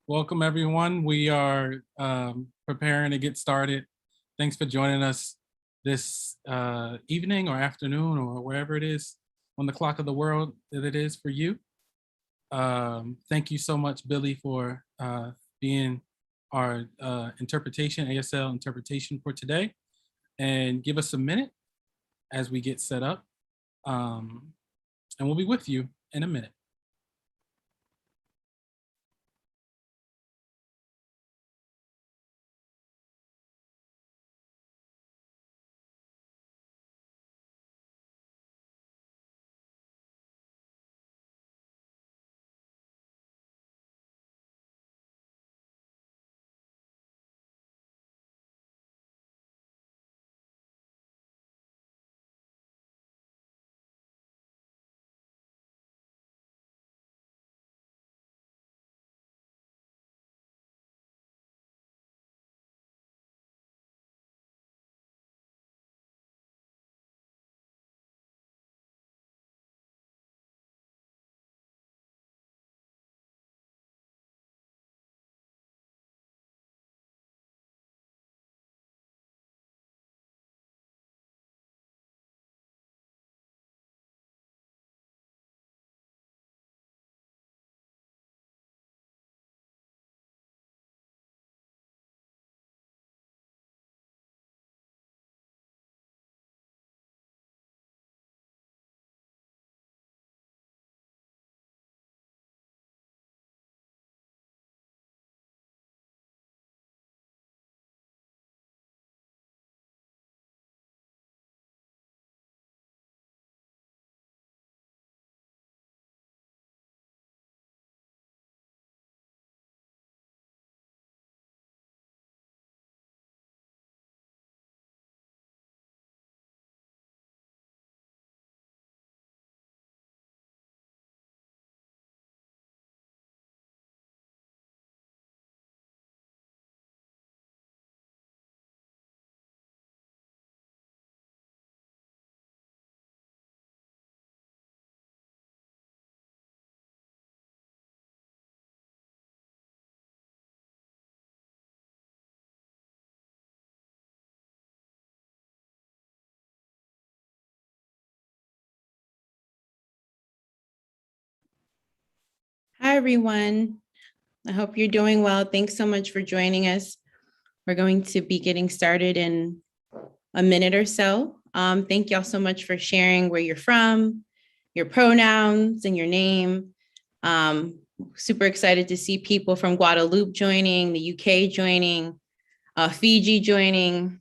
Welcome, everyone. We are preparing to get started. Thanks for joining us this evening or afternoon or wherever it is on the clock of the world that it is for you. Thank you so much, Billy, for being our interpretation, ASL interpretation for today. And give us a minute as we get set up. And we'll be with you in a minute. Hi, everyone. I hope you're doing well. Thanks so much for joining us. We're going to be getting started in a minute or so. Thank y'all so much for sharing where you're from, your pronouns, and your name. Super excited to see people from Guadeloupe joining, the UK joining, Fiji joining,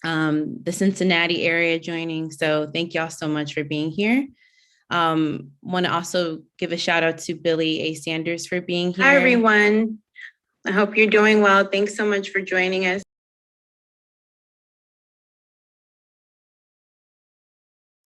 the Cincinnati area joining. So thank y'all so much for being here. Want to also give a shout out to Billy A. Sanders for being here. Hi, everyone. I hope you're doing well. Thanks so much for joining us.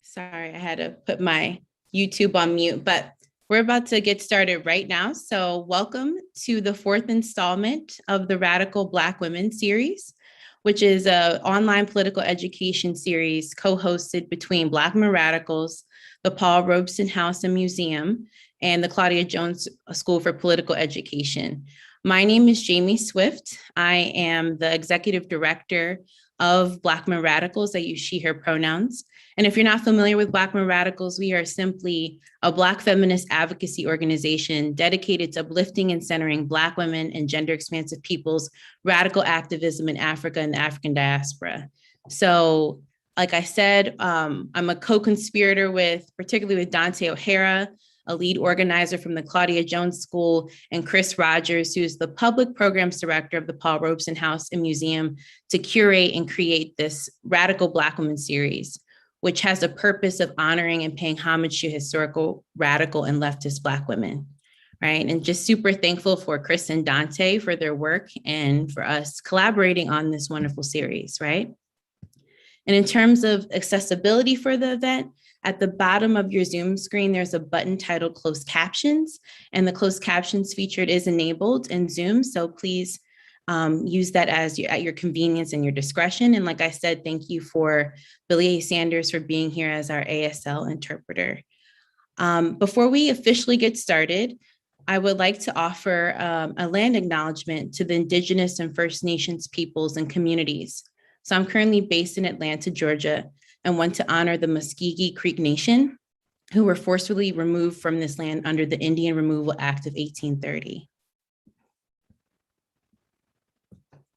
Sorry, I had to put my YouTube on mute, but we're about to get started right now. So welcome to the fourth installment of the Radical Black Women series, which is an online political education series co-hosted between Black women radicals, the Paul Robeson House and Museum, and the Claudia Jones School for Political Education. My name is Jamie Swift. I am the executive director of Black women radicals. I use she, her pronouns. And if you're not familiar with Black women radicals, we are simply a Black feminist advocacy organization dedicated to uplifting and centering Black women and gender expansive peoples' radical activism in Africa and the African diaspora. So, like I said, I'm a co-conspirator particularly with Dante O'Hara, a lead organizer from the Claudia Jones School, and Chris Rogers, who's the public programs director of the Paul Robeson House and Museum, to curate and create this Radical Black Women series, which has a purpose of honoring and paying homage to historical, radical, and leftist Black women, right? And just super thankful for Chris and Dante for their work and for us collaborating on this wonderful series, right? And in terms of accessibility for the event, at the bottom of your Zoom screen, there's a button titled Closed Captions, and the closed captions featured is enabled in Zoom. So please use that at your convenience and your discretion. And like I said, thank you for Billy A. Sanders for being here as our ASL interpreter. Before we officially get started, I would like to offer a land acknowledgement to the Indigenous and First Nations peoples and communities. So I'm currently based in Atlanta, Georgia, and want to honor the Muskegee Creek Nation, who were forcibly removed from this land under the Indian Removal Act of 1830.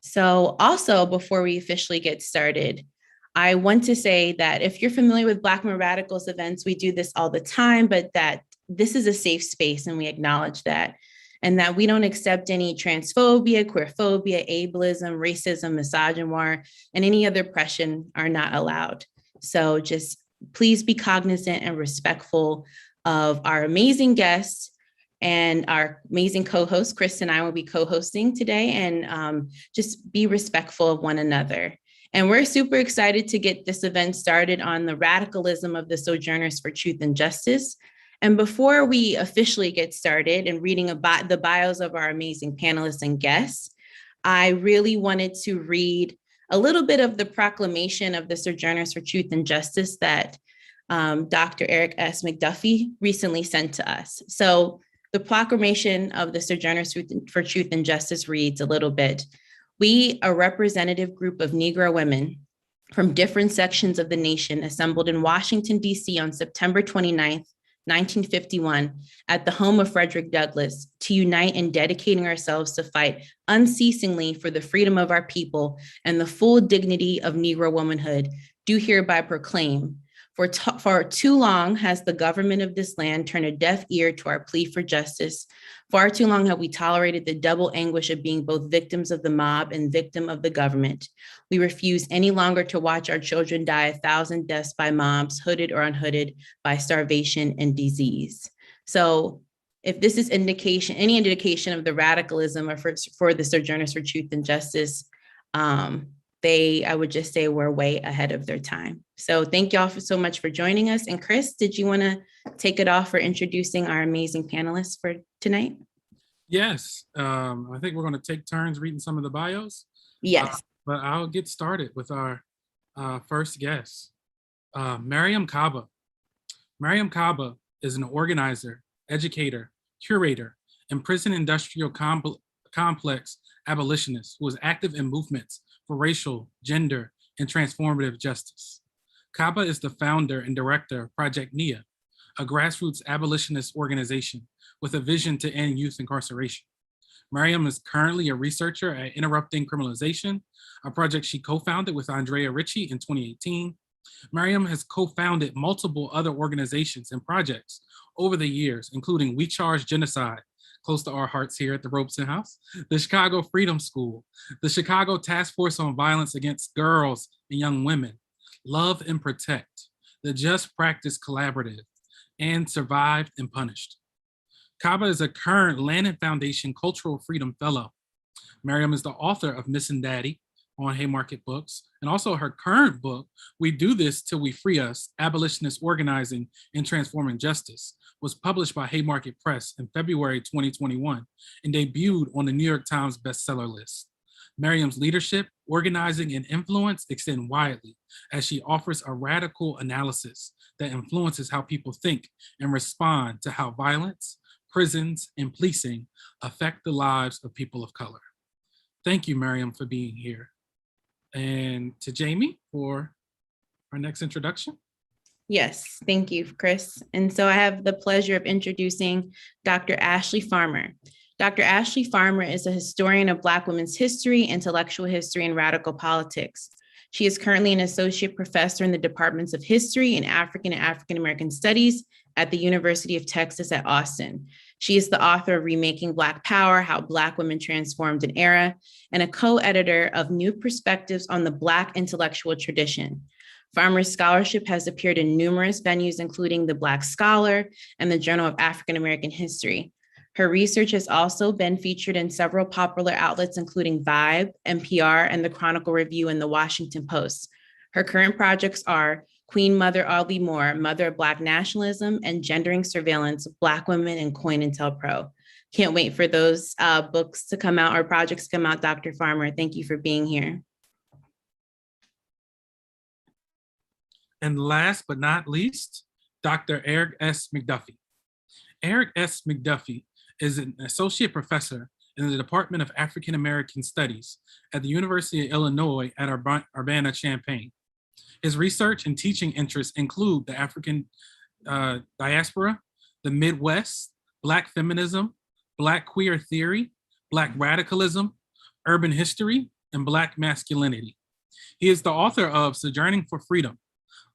So also, before we officially get started, I want to say that if you're familiar with Black Women Radicals events, we do this all the time, but that this is a safe space and we acknowledge that. And that we don't accept any transphobia, queerphobia, ableism, racism, misogynoir, and any other oppression are not allowed. So just please be cognizant and respectful of our amazing guests and our amazing co-host. Chris and I will be co-hosting today, and just be respectful of one another. And we're super excited to get this event started on the radicalism of the Sojourners for Truth and Justice. And before we officially get started and reading about the bios of our amazing panelists and guests, I really wanted to read a little bit of the proclamation of the Sojourners for Truth and Justice that Dr. Erik S McDuffie recently sent to us. So the proclamation of the Sojourners for Truth and Justice reads a little bit. We, a representative group of Negro women from different sections of the nation, assembled in Washington, D.C. on September 29th, 1951, at the home of Frederick Douglass, to unite in dedicating ourselves to fight unceasingly for the freedom of our people and the full dignity of Negro womanhood, do hereby proclaim. For too long has the government of this land turned a deaf ear to our plea for justice. Far too long have we tolerated the double anguish of being both victims of the mob and victim of the government. We refuse any longer to watch our children die 1,000 deaths by mobs, hooded or unhooded, by starvation and disease. So if this is any indication of the radicalism or for the Sojourners for Truth and Justice, I would just say we're way ahead of their time. So thank y'all so much for joining us. And Chris, did you want to take it off for introducing our amazing panelists for tonight? Yes, I think we're going to take turns reading some of the bios. Yes. But I'll get started with our first guest, Mariame Kaba. Mariame Kaba is an organizer, educator, curator, and prison industrial complex abolitionist who is active in movements for racial, gender, and transformative justice. Kaba is the founder and director of Project NIA, a grassroots abolitionist organization with a vision to end youth incarceration. Mariame is currently a researcher at Interrupting Criminalization, a project she co-founded with Andrea Ritchie in 2018. Mariame has co-founded multiple other organizations and projects over the years, including We Charge Genocide, close to our hearts here at the Robeson House, the Chicago Freedom School, the Chicago Task Force on Violence Against Girls and Young Women, Love and Protect, the Just Practice Collaborative, and Survived and Punished. Kaba is a current Lannan Foundation Cultural Freedom Fellow. Mariame is the author of Missing Daddy on Haymarket Books, and also her current book, We Do This Till We Free Us, Abolitionist Organizing and Transforming Justice, was published by Haymarket Press in February 2021 and debuted on the New York Times bestseller list. Mariame's leadership, organizing, and influence extend widely as she offers a radical analysis that influences how people think and respond to how violence, prisons, and policing affect the lives of people of color. Thank you, Mariame, for being here. And to Jamie for our next introduction. Yes, thank you, Chris. And so I have the pleasure of introducing Dr. Ashley Farmer. Dr. Ashley Farmer is a historian of Black women's history, intellectual history, and radical politics. She is currently an associate professor in the departments of history and African American studies at the University of Texas at Austin. She is the author of Remaking Black Power, How Black Women Transformed an Era, and a co-editor of New Perspectives on the Black Intellectual Tradition. Farmer's scholarship has appeared in numerous venues, including the Black Scholar and the Journal of African American History. Her research has also been featured in several popular outlets, including Vibe, NPR, and the Chronicle Review and the Washington Post. Her current projects are Queen Mother Audley Moore, Mother of Black Nationalism, and Gendering Surveillance, Black Women in COINTELPRO. Can't wait for those books to come out or projects to come out, Dr. Farmer. Thank you for being here. And last but not least, Dr. Erik S. McDuffie. Erik S. McDuffie is an associate professor in the Department of African American Studies at the University of Illinois at Urbana-Champaign. His research and teaching interests include the African diaspora, the Midwest, Black feminism, Black queer theory, Black radicalism, urban history, and Black masculinity. He is the author of Sojourning for Freedom,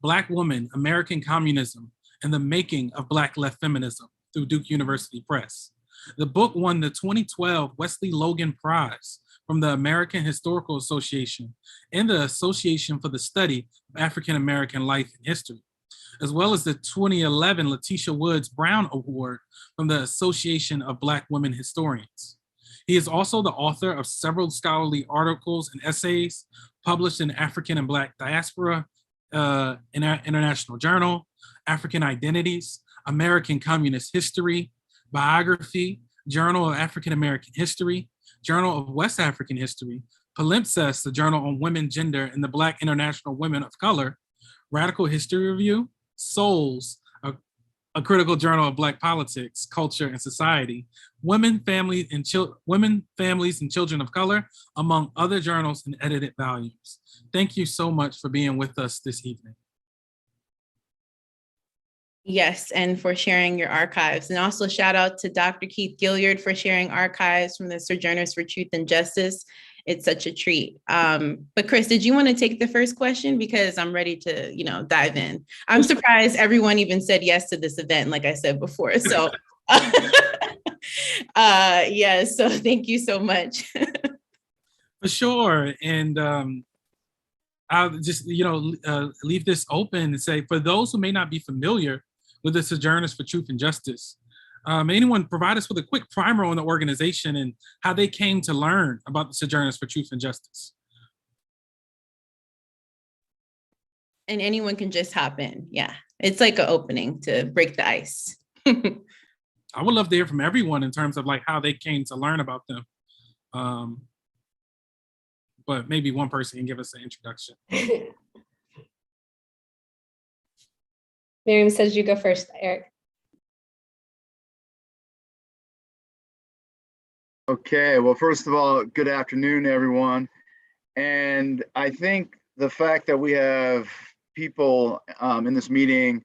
Black Woman, American Communism, and the Making of Black Left Feminism through Duke University Press. The book won the 2012 Wesley Logan Prize from the American Historical Association and the Association for the Study of African American Life and History, as well as the 2011 Letitia Woods Brown Award from the Association of Black Women Historians. He is also the author of several scholarly articles and essays published in African and Black Diaspora, International Journal, African Identities, American Communist History, Biography, Journal of African American History, Journal of West African History, Palimpsest, the Journal on Women, Gender, and the Black International Women of Color, Radical History Review, Souls, a critical journal of Black politics, culture, and society, Women, Families, and Children of Color, among other journals and edited volumes. Thank you so much for being with us this evening. Yes, and for sharing your archives. And also shout out to Dr. Keith Gilliard for sharing archives from the Sojourners for Truth and Justice. It's such a treat. But Chris, did you want to take the first question? Because I'm ready to, dive in. I'm surprised everyone even said yes to this event, like I said before. So yeah, so thank you so much. For sure. And I'll just, leave this open and say, for those who may not be familiar with the Sojourners for Truth and Justice, may anyone provide us with a quick primer on the organization and how they came to learn about the Sojourners for Truth and Justice? And anyone can just hop in. Yeah, it's like an opening to break the ice. I would love to hear from everyone in terms of like how they came to learn about them. But maybe one person can give us an introduction. Mariame says you go first, Eric. Okay, well, first of all, good afternoon, everyone. And I think the fact that we have people in this meeting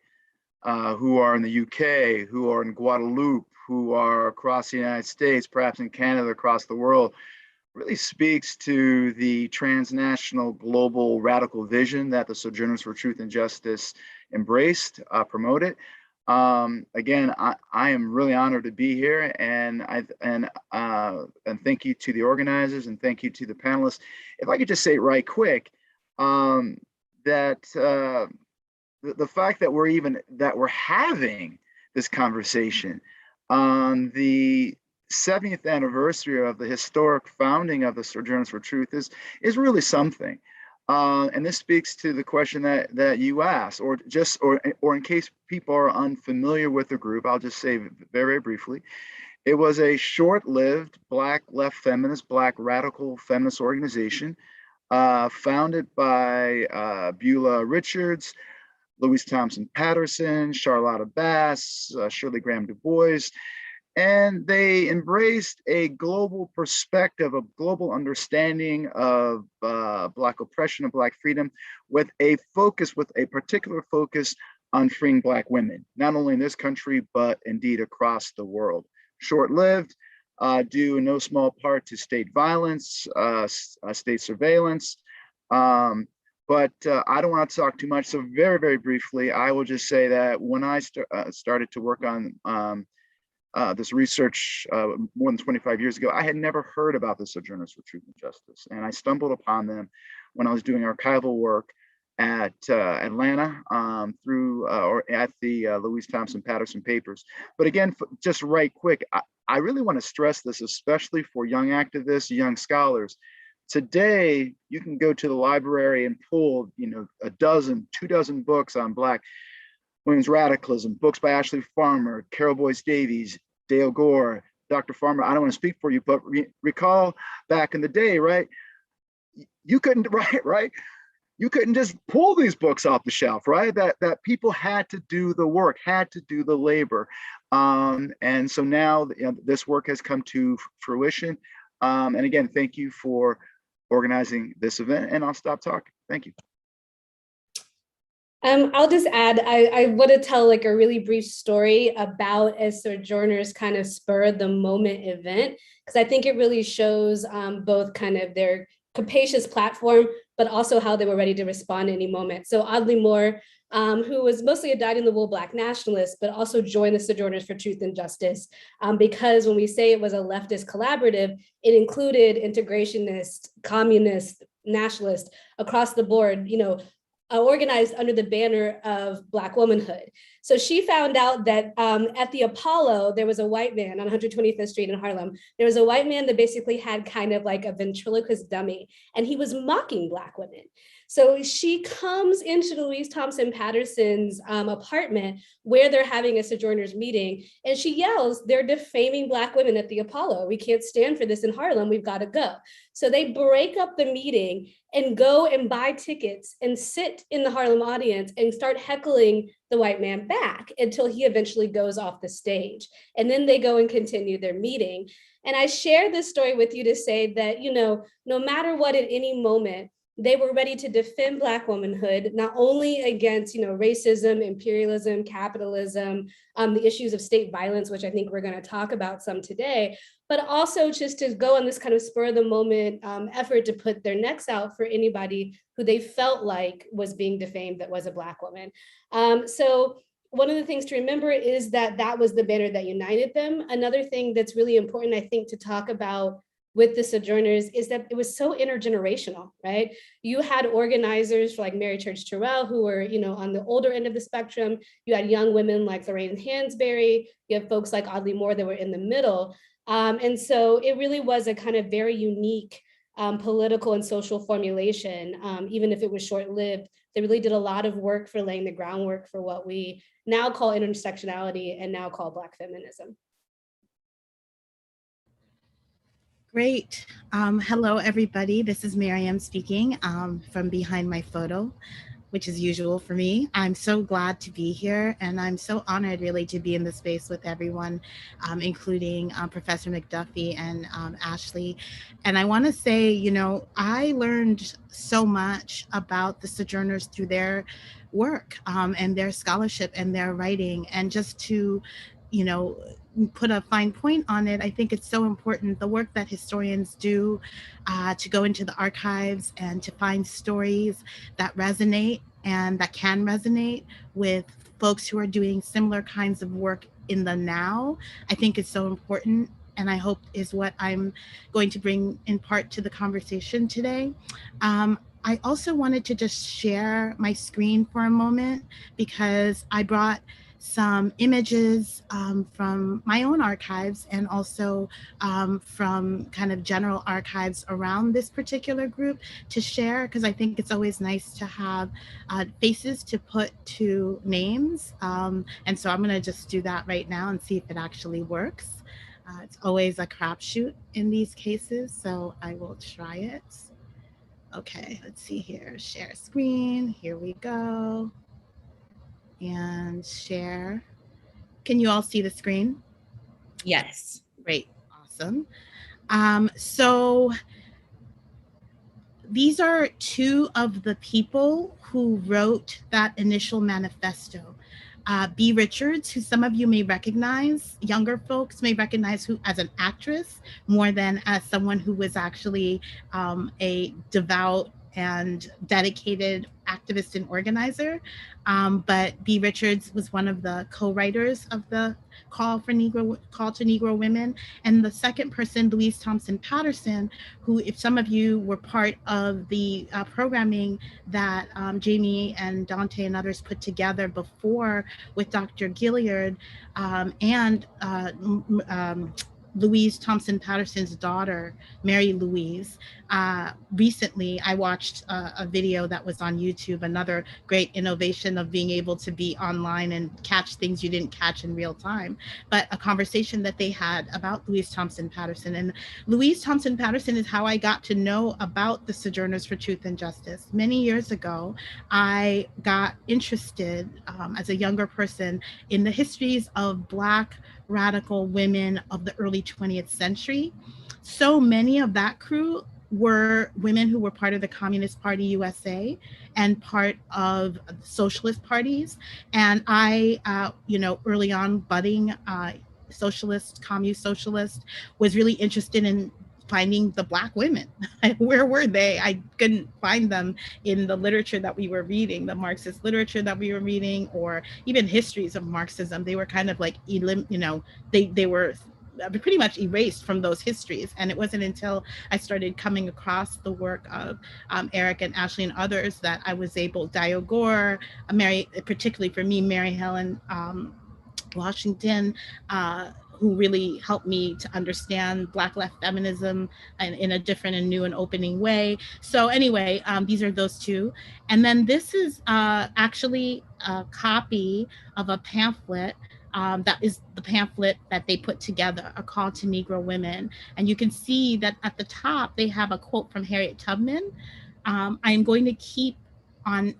who are in the UK, who are in Guadeloupe, who are across the United States, perhaps in Canada, across the world, really speaks to the transnational global radical vision that the Sojourners for Truth and Justice embraced, promoted. Again, I am really honored to be here, and thank you to the organizers and thank you to the panelists. If I could just say right quick, that the fact that we're having this conversation on the 70th anniversary of the historic founding of the Sojourners for Truth is really something. And this speaks to the question that you asked, or in case people are unfamiliar with the group, I'll just say very, very briefly. It was a short-lived Black left feminist, Black radical feminist organization founded by Beulah Richards, Louise Thompson Patterson, Charlotta Bass, Shirley Dubois. And they embraced a global perspective, a global understanding of Black oppression and Black freedom with a particular focus on freeing Black women, not only in this country, but indeed across the world. Short-lived, due in no small part to state violence, state surveillance. But I don't want to talk too much. So very, very briefly, I will just say that when I started to work on this research more than 25 years ago, I had never heard about the Sojourners for Truth and Justice. And I stumbled upon them when I was doing archival work at Atlanta or at the Louise Thompson Patterson papers. But again, just right quick, I really want to stress this, especially for young activists, young scholars. Today, you can go to the library and pull, a dozen, 24 books on Black women's radicalism, books by Ashley Farmer, Carol Boyce Davies, Dale Gore, Dr. Farmer. I don't want to speak for you, but recall back in the day, right? You couldn't, right? You couldn't just pull these books off the shelf, right? That people had to do the work, had to do the labor. And so now, you know, this work has come to fruition. And again, thank you for organizing this event, and I'll stop talking. Thank you. I'll just add, I want to tell like a really brief story about a Sojourners kind of spur of the moment event, because I think it really shows both kind of their capacious platform, but also how they were ready to respond at any moment. So Audley Moore, who was mostly a dyed-in-the-wool Black nationalist, but also joined the Sojourners for Truth and Justice, because when we say it was a leftist collaborative, it included integrationist, communist, nationalist across the board, you know, organized under the banner of Black womanhood. So she found out that at the Apollo, there was a white man on 125th Street in Harlem. There was a white man that basically had kind of like a ventriloquist dummy, and he was mocking Black women. So she comes into Louise Thompson Patterson's apartment where they're having a Sojourners meeting, and she yells, "They're defaming Black women at the Apollo. We can't stand for this in Harlem. We've got to go." So they break up the meeting and go and buy tickets and sit in the Harlem audience and start heckling the white man back until he eventually goes off the stage. And then they go and continue their meeting. And I share this story with you to say that, you know, no matter what, at any moment, they were ready to defend Black womanhood, not only against, you know, racism, imperialism, capitalism, the issues of state violence, which I think we're going to talk about some today, but also just to go on this kind of spur of the moment effort to put their necks out for anybody who they felt like was being defamed that was a Black woman. So one of the things to remember is that that was the banner that united them. Another thing that's really important, I think, to talk about with the Sojourners is that it was so intergenerational, right? You had organizers like Mary Church Terrell, who were, you know, on the older end of the spectrum. You had young women like Lorraine Hansberry. You have folks like Audley Moore that were in the middle. And so it really was a kind of very unique political and social formulation, even if it was short-lived. They really did a lot of work for laying the groundwork for what we now call intersectionality and now call Black feminism. Great. Hello, everybody. This is Mariame speaking from behind my photo, which is usual for me. I'm so glad to be here, and I'm so honored really to be in the space with everyone, including Professor McDuffie and Ashley. And I want to say, you know, I learned so much about the Sojourners through their work and their scholarship and their writing, and just to, you know, put a fine point on it, I think it's so important, the work that historians do to go into the archives and to find stories that resonate and that can resonate with folks who are doing similar kinds of work in the now, I think is so important, and I hope is what I'm going to bring in part to the conversation today. I also wanted to just share my screen for a moment because I brought some images from my own archives and also from kind of general archives around this particular group to share, because I think it's always nice to have faces to put to names. And so I'm gonna just do that right now and see if it actually works. It's always a crapshoot in these cases, so I will try it. Okay, let's see here, share screen, here we go. And share. Can you all see the screen? Yes. Great, awesome. So these are two of the people who wrote that initial manifesto. B. Richards, who some of you may recognize, younger folks may recognize who as an actress more than as someone who was actually a devout and dedicated activist and organizer. But B. Richards was one of the co-writers of the Call to Negro Women. And the second person, Louise Thompson Patterson, who, if some of you were part of the programming that Jamie and Dante and others put together before with Dr. Gilliard and Louise Thompson Patterson's daughter, Mary Louise. Recently, I watched a video that was on YouTube, another great innovation of being able to be online and catch things you didn't catch in real time, but a conversation that they had about Louise Thompson Patterson. And Louise Thompson Patterson is how I got to know about the Sojourners for Truth and Justice. Many years ago, I got interested as a younger person in the histories of Black radical women of the early 20th century. So many of that crew were women who were part of the Communist Party USA and part of socialist parties. And I, early on, budding socialist, commune socialist, was really interested in finding the Black women. Where were they? I couldn't find them in the literature that we were reading, the Marxist literature that we were reading, or even histories of Marxism. They were kind of like, they were pretty much erased from those histories. And it wasn't until I started coming across the work of Eric and Ashley and others that I was able, Dio Gore, particularly for me, Mary Helen Washington, who really helped me to understand Black left feminism in a different and new and opening way. So anyway, these are those two. And then this is actually a copy of a pamphlet that is the pamphlet that they put together, A Call to Negro Women. And you can see that at the top, they have a quote from Harriet Tubman. I am going to keep on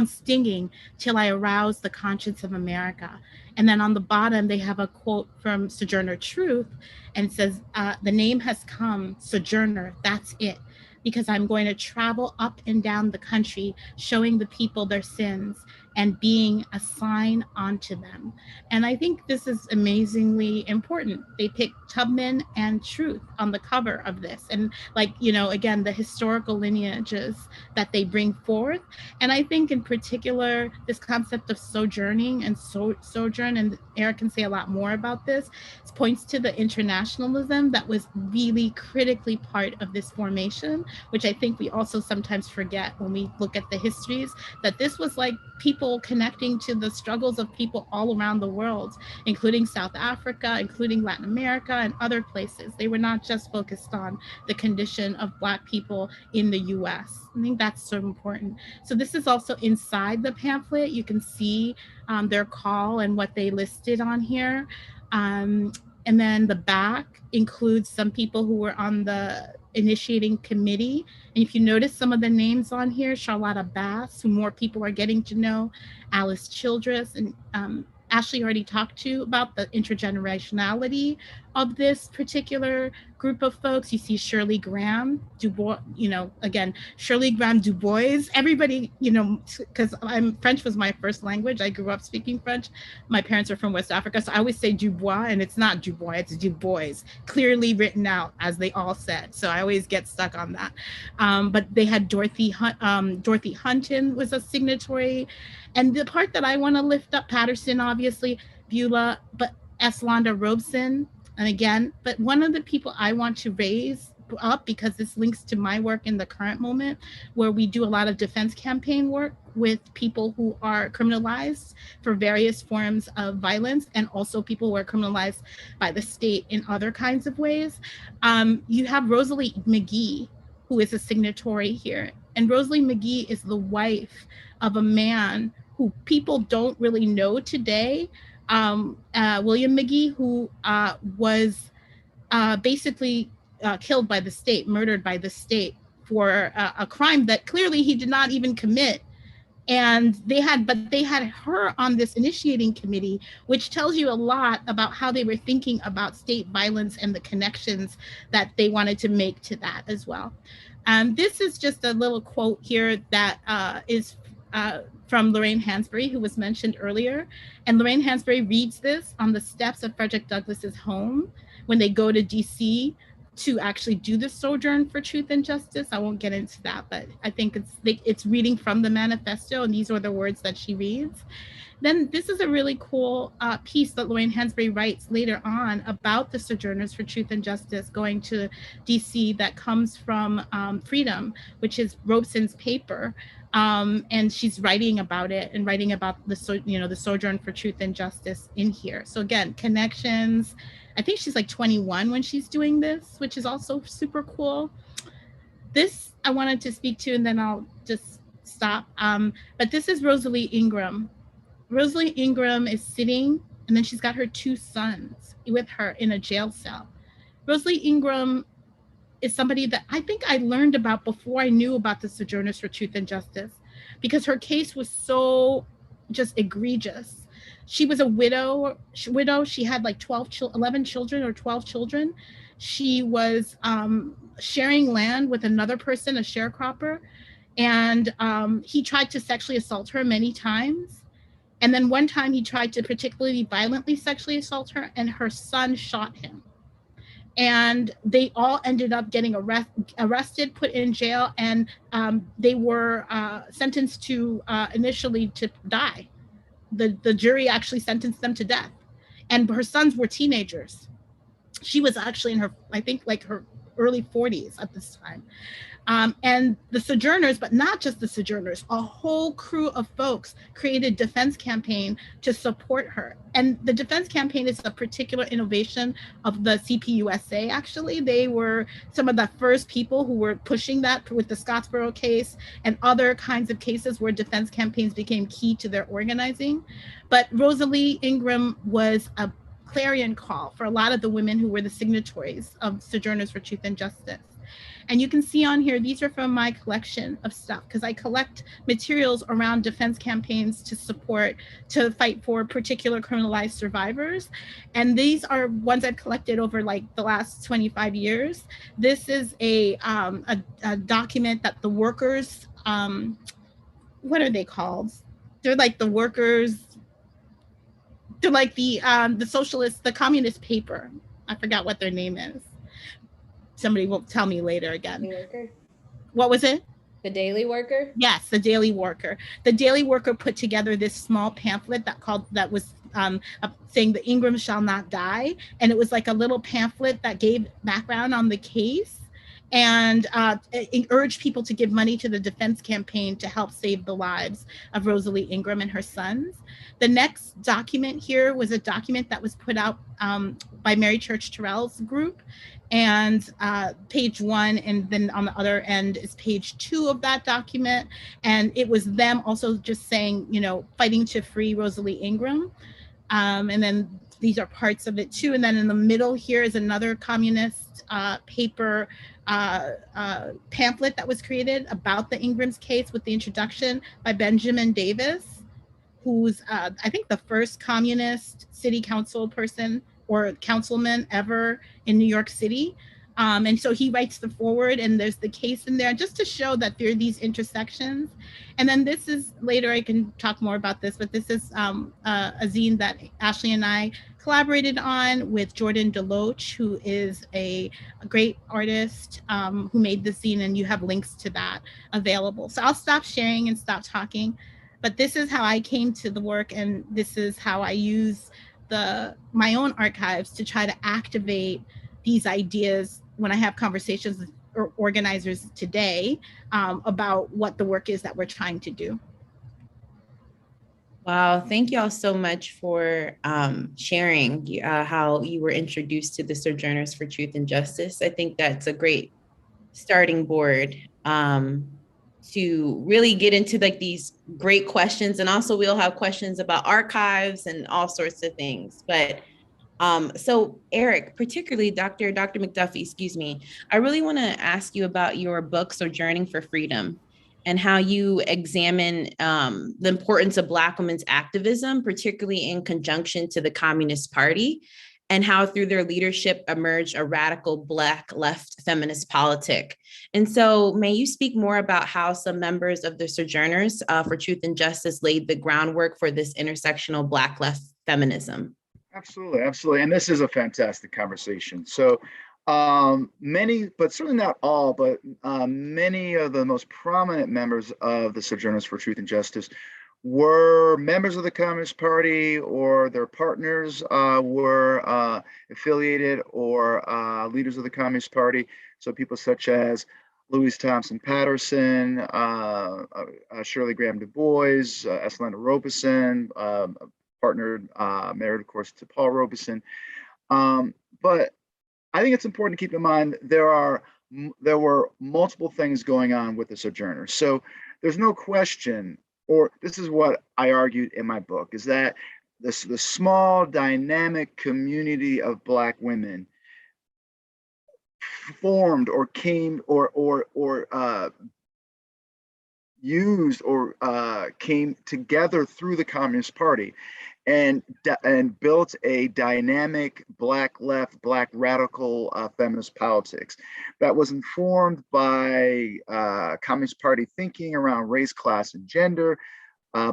stinging till I arouse the conscience of America. And then on the bottom, they have a quote from Sojourner Truth, and it says, the name has come, Sojourner, that's it, because I'm going to travel up and down the country, showing the people their sins and being a sign onto them. And I think this is amazingly important. They picked Tubman and Truth on the cover of this. And again, the historical lineages that they bring forth. And I think in particular, this concept of sojourning and sojourn, and Eric can say a lot more about this, points to the internationalism that was really critically part of this formation, which I think we also sometimes forget when we look at the histories, that this was like people connecting to the struggles of people all around the world, including South Africa, including Latin America and other places. They were not just focused on the condition of Black people in the US. I think that's so important. So this is also inside the pamphlet. You can see their call and what they listed on here. And then the back includes some people who were on the initiating committee. And if you notice some of the names on here, Charlotta Bass, who more people are getting to know, Alice Childress, and Ashley already talked to about the intergenerationality of this particular group of folks. You see Shirley Graham, Dubois, again, Shirley Graham Dubois, everybody, because French was my first language. I grew up speaking French. My parents are from West Africa, so I always say Dubois, and it's not Dubois, it's Dubois, clearly written out as they all said. So I always get stuck on that. But they had Dorothy Hunton was a signatory. And the part that I want to lift up, Patterson, obviously, Beulah, but Eslanda Robeson, and again, but one of the people I want to raise up, because this links to my work in the current moment, where we do a lot of defense campaign work with people who are criminalized for various forms of violence, and also people who are criminalized by the state in other kinds of ways. You have Rosalie McGee, who is a signatory here. And Rosalie McGee is the wife of a man who people don't really know today, William McGee, who was basically killed by the state, murdered by the state for a crime that clearly he did not even commit. And they had her on this initiating committee, which tells you a lot about how they were thinking about state violence and the connections that they wanted to make to that as well. This is just a little quote here that is from Lorraine Hansberry, who was mentioned earlier. And Lorraine Hansberry reads this on the steps of Frederick Douglass's home when they go to DC to actually do the Sojourn for Truth and Justice. I won't get into that, but I think it's reading from the manifesto, and these are the words that she reads. Then this is a really cool piece that Lorraine Hansberry writes later on about the Sojourners for Truth and Justice going to DC, that comes from Freedom, which is Robeson's paper. And she's writing about it and writing about the Sojourn for Truth and Justice in here. So again, connections. I think she's like 21 when she's doing this, which is also super cool. This I wanted to speak to, and then I'll just stop. But this is Rosalie Ingram. Rosalie Ingram is sitting, and then she's got her 2 sons with her in a jail cell. Rosalie Ingram is somebody that I think I learned about before I knew about the Sojourners for Truth and Justice, because her case was so just egregious. She was a widow. She had like 11 children or 12 children. She was sharing land with another person, a sharecropper, and he tried to sexually assault her many times. And then one time he tried to particularly violently sexually assault her, and her son shot him. And they all ended up getting arrested, put in jail, and they were sentenced to initially to die. The jury actually sentenced them to death. And her sons were teenagers. She was actually in her, I think, like her early 40s at this time. And the Sojourners, but not just the Sojourners, a whole crew of folks created defense campaign to support her. And the defense campaign is a particular innovation of the CPUSA, actually. They were some of the first people who were pushing that with the Scottsboro case and other kinds of cases where defense campaigns became key to their organizing. But Rosalie Ingram was a clarion call for a lot of the women who were the signatories of Sojourners for Truth and Justice. And you can see on here, these are from my collection of stuff, because I collect materials around defense campaigns to fight for particular criminalized survivors. And these are ones I've collected over like the last 25 years. This is a document that the workers, what are they called? They're like the workers, they're like the socialist, the communist paper. I forgot what their name is. Somebody will tell me later again. Daily Worker. What was it? The Daily Worker? Yes, the Daily Worker. The Daily Worker put together this small pamphlet that was saying the Ingrams shall not die. And it was like a little pamphlet that gave background on the case and it urged people to give money to the defense campaign to help save the lives of Rosalie Ingram and her sons. The next document here was a document that was put out by Mary Church Terrell's group. And page 1, and then on the other end is page 2 of that document. And it was them also just saying, fighting to free Rosalie Ingram. And then these are parts of it too. And then in the middle here is another communist paper pamphlet that was created about the Ingram's case with the introduction by Benjamin Davis, who's I think the first communist city council person or councilman ever in New York City. And so he writes the foreword, and there's the case in there just to show that there are these intersections. And then this is, later I can talk more about this, but this is a zine that Ashley and I collaborated on with Jordan Deloach, who is a great artist who made the zine, and you have links to that available. So I'll stop sharing and stop talking, but this is how I came to the work, and this is how I use my own archives to try to activate these ideas when I have conversations with organizers today about what the work is that we're trying to do. Wow, thank you all so much for sharing how you were introduced to the Sojourners for Truth and Justice. I think that's a great starting board to really get into like these great questions. And also we'll have questions about archives and all sorts of things. But so Eric, particularly Dr. McDuffie, excuse me, I really want to ask you about your book, Sojourning for Freedom, and how you examine the importance of Black women's activism, particularly in conjunction to the Communist Party, and how through their leadership emerged a radical Black left feminist politic. And so may you speak more about how some members of the Sojourners for Truth and Justice laid the groundwork for this intersectional Black left feminism? Absolutely, absolutely. And this is a fantastic conversation. So many, but certainly not all, but many of the most prominent members of the Sojourners for Truth and Justice were members of the Communist Party, or their partners were affiliated or leaders of the Communist Party. So people such as Louise Thompson Patterson, Shirley Graham Dubois, Eslanda Robeson, partnered, married, of course, to Paul Robeson. But I think it's important to keep in mind there were multiple things going on with the Sojourners. So there's no question, or this is what I argued in my book, is that the small dynamic community of Black women formed or came or used or came together through the Communist Party and built a dynamic Black left, Black radical feminist politics that was informed by Communist Party thinking around race, class, and gender,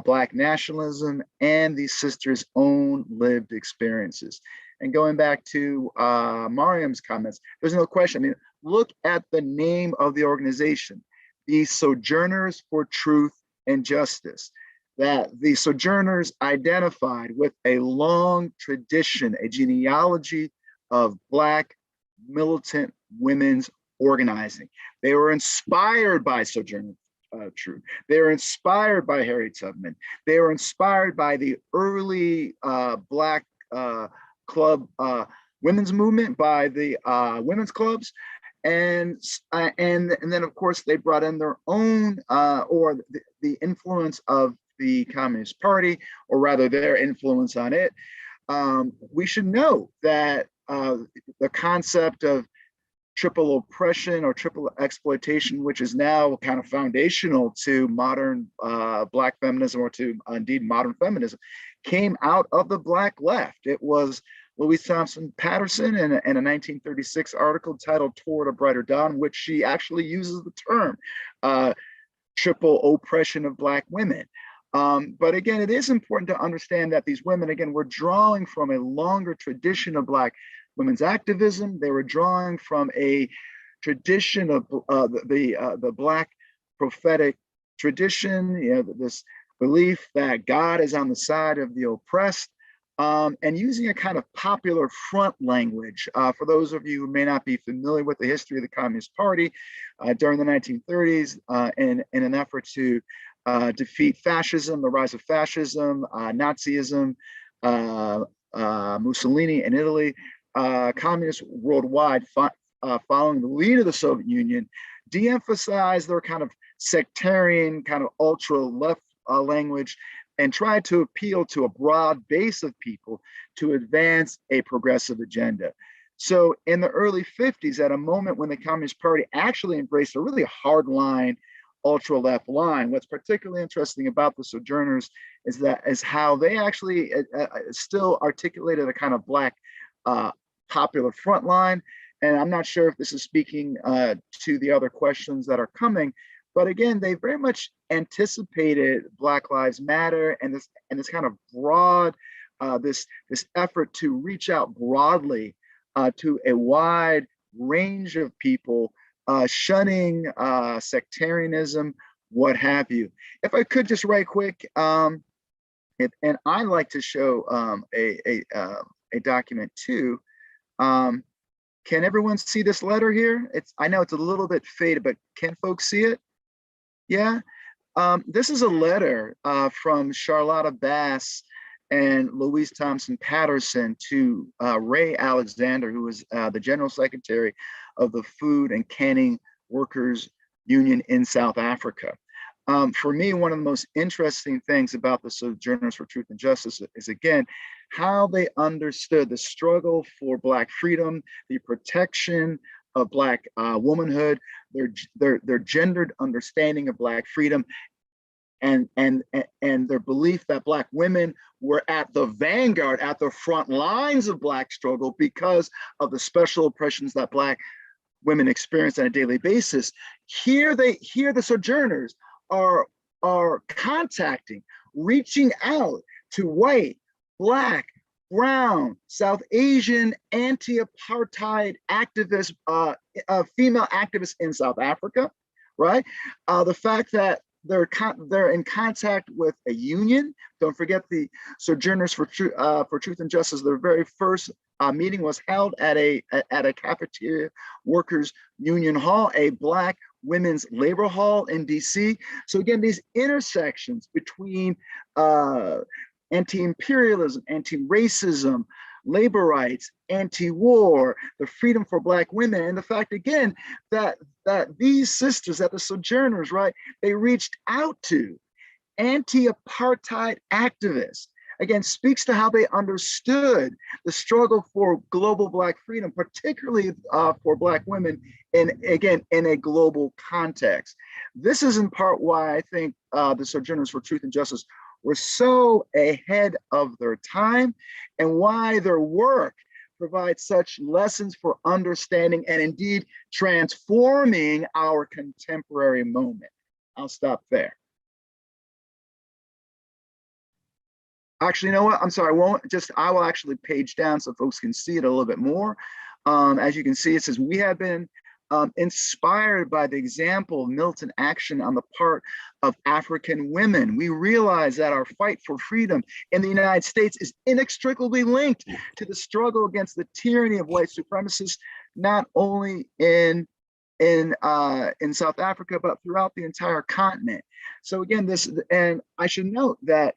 Black nationalism, and these sisters' own lived experiences. And going back to Mariame's comments, there's no question. I mean, look at the name of the organization, the Sojourners for Truth and Justice. That the Sojourners identified with a long tradition, a genealogy of Black militant women's organizing. They were inspired by Sojourner Truth. They were inspired by Harriet Tubman. They were inspired by the early Black club women's movement, by the women's clubs, and then of course they brought in their own or the influence of the Communist Party, or rather their influence on it. We should know that the concept of triple oppression or triple exploitation, which is now kind of foundational to modern Black feminism, or to indeed modern feminism, came out of the Black left. It was Louise Thompson Patterson in a 1936 article titled Toward a Brighter Dawn, which she actually uses the term triple oppression of Black women. But again, it is important to understand that these women, again, were drawing from a longer tradition of Black women's activism. They were drawing from a tradition of the Black prophetic tradition, you know, this belief that God is on the side of the oppressed, and using a kind of popular front language. For those of you who may not be familiar with the history of the Communist Party, during the 1930s, in an effort to defeat fascism, the rise of fascism, Nazism, Mussolini in Italy, communists worldwide, following the lead of the Soviet Union, de-emphasized their kind of sectarian, kind of ultra-left language, and tried to appeal to a broad base of people to advance a progressive agenda. So in the early 50s, at a moment when the Communist Party actually embraced a really hard-line, ultra-left line, what's particularly interesting about the Sojourners is how they actually still articulated a kind of Black popular front line. And I'm not sure if this is speaking to the other questions that are coming, but again, they very much anticipated Black Lives Matter and this kind of broad, this effort to reach out broadly to a wide range of people, shunning sectarianism, what have you. If I could just right quick, and I like to show a document too. Can everyone see this letter here? I know it's a little bit faded, but can folks see it? Yeah. This is a letter from Charlotta Bass and Louise Thompson Patterson to Ray Alexander, who was the General Secretary of the Food and Canning Workers Union in South Africa. For me, one of the most interesting things about the Sojourners for Truth and Justice is, again, how they understood the struggle for Black freedom, the protection of Black womanhood, their gendered understanding of Black freedom, and their belief that Black women were at the vanguard, at the front lines of Black struggle because of the special oppressions that Black women experience on a daily basis. Here the Sojourners are contacting, reaching out to white, Black, brown, South Asian, anti-apartheid activists, female activists in South Africa, right? The fact that they're in contact with a union. Don't forget the Sojourners for Truth and Justice. Their very first meeting was held at a cafeteria workers union hall, a Black Women's Labor Hall in DC. So again, these intersections between anti-imperialism, anti-racism, labor rights, anti-war, the freedom for Black women, and the fact again that these sisters, that the Sojourners, right, they reached out to anti-apartheid activists, again, speaks to how they understood the struggle for global Black freedom, particularly for Black women, and again, in a global context. This is in part why I think the Sojourners for Truth and Justice were so ahead of their time, and why their work provides such lessons for understanding and indeed transforming our contemporary moment. I'll stop there. Actually, you know what? I'm sorry, I will actually page down so folks can see it a little bit more. As you can see, it says, we have been inspired by the example of militant action on the part of African women. We realize that our fight for freedom in the United States is inextricably linked to the struggle against the tyranny of white supremacists, not only in South Africa, but throughout the entire continent. So again, and I should note that,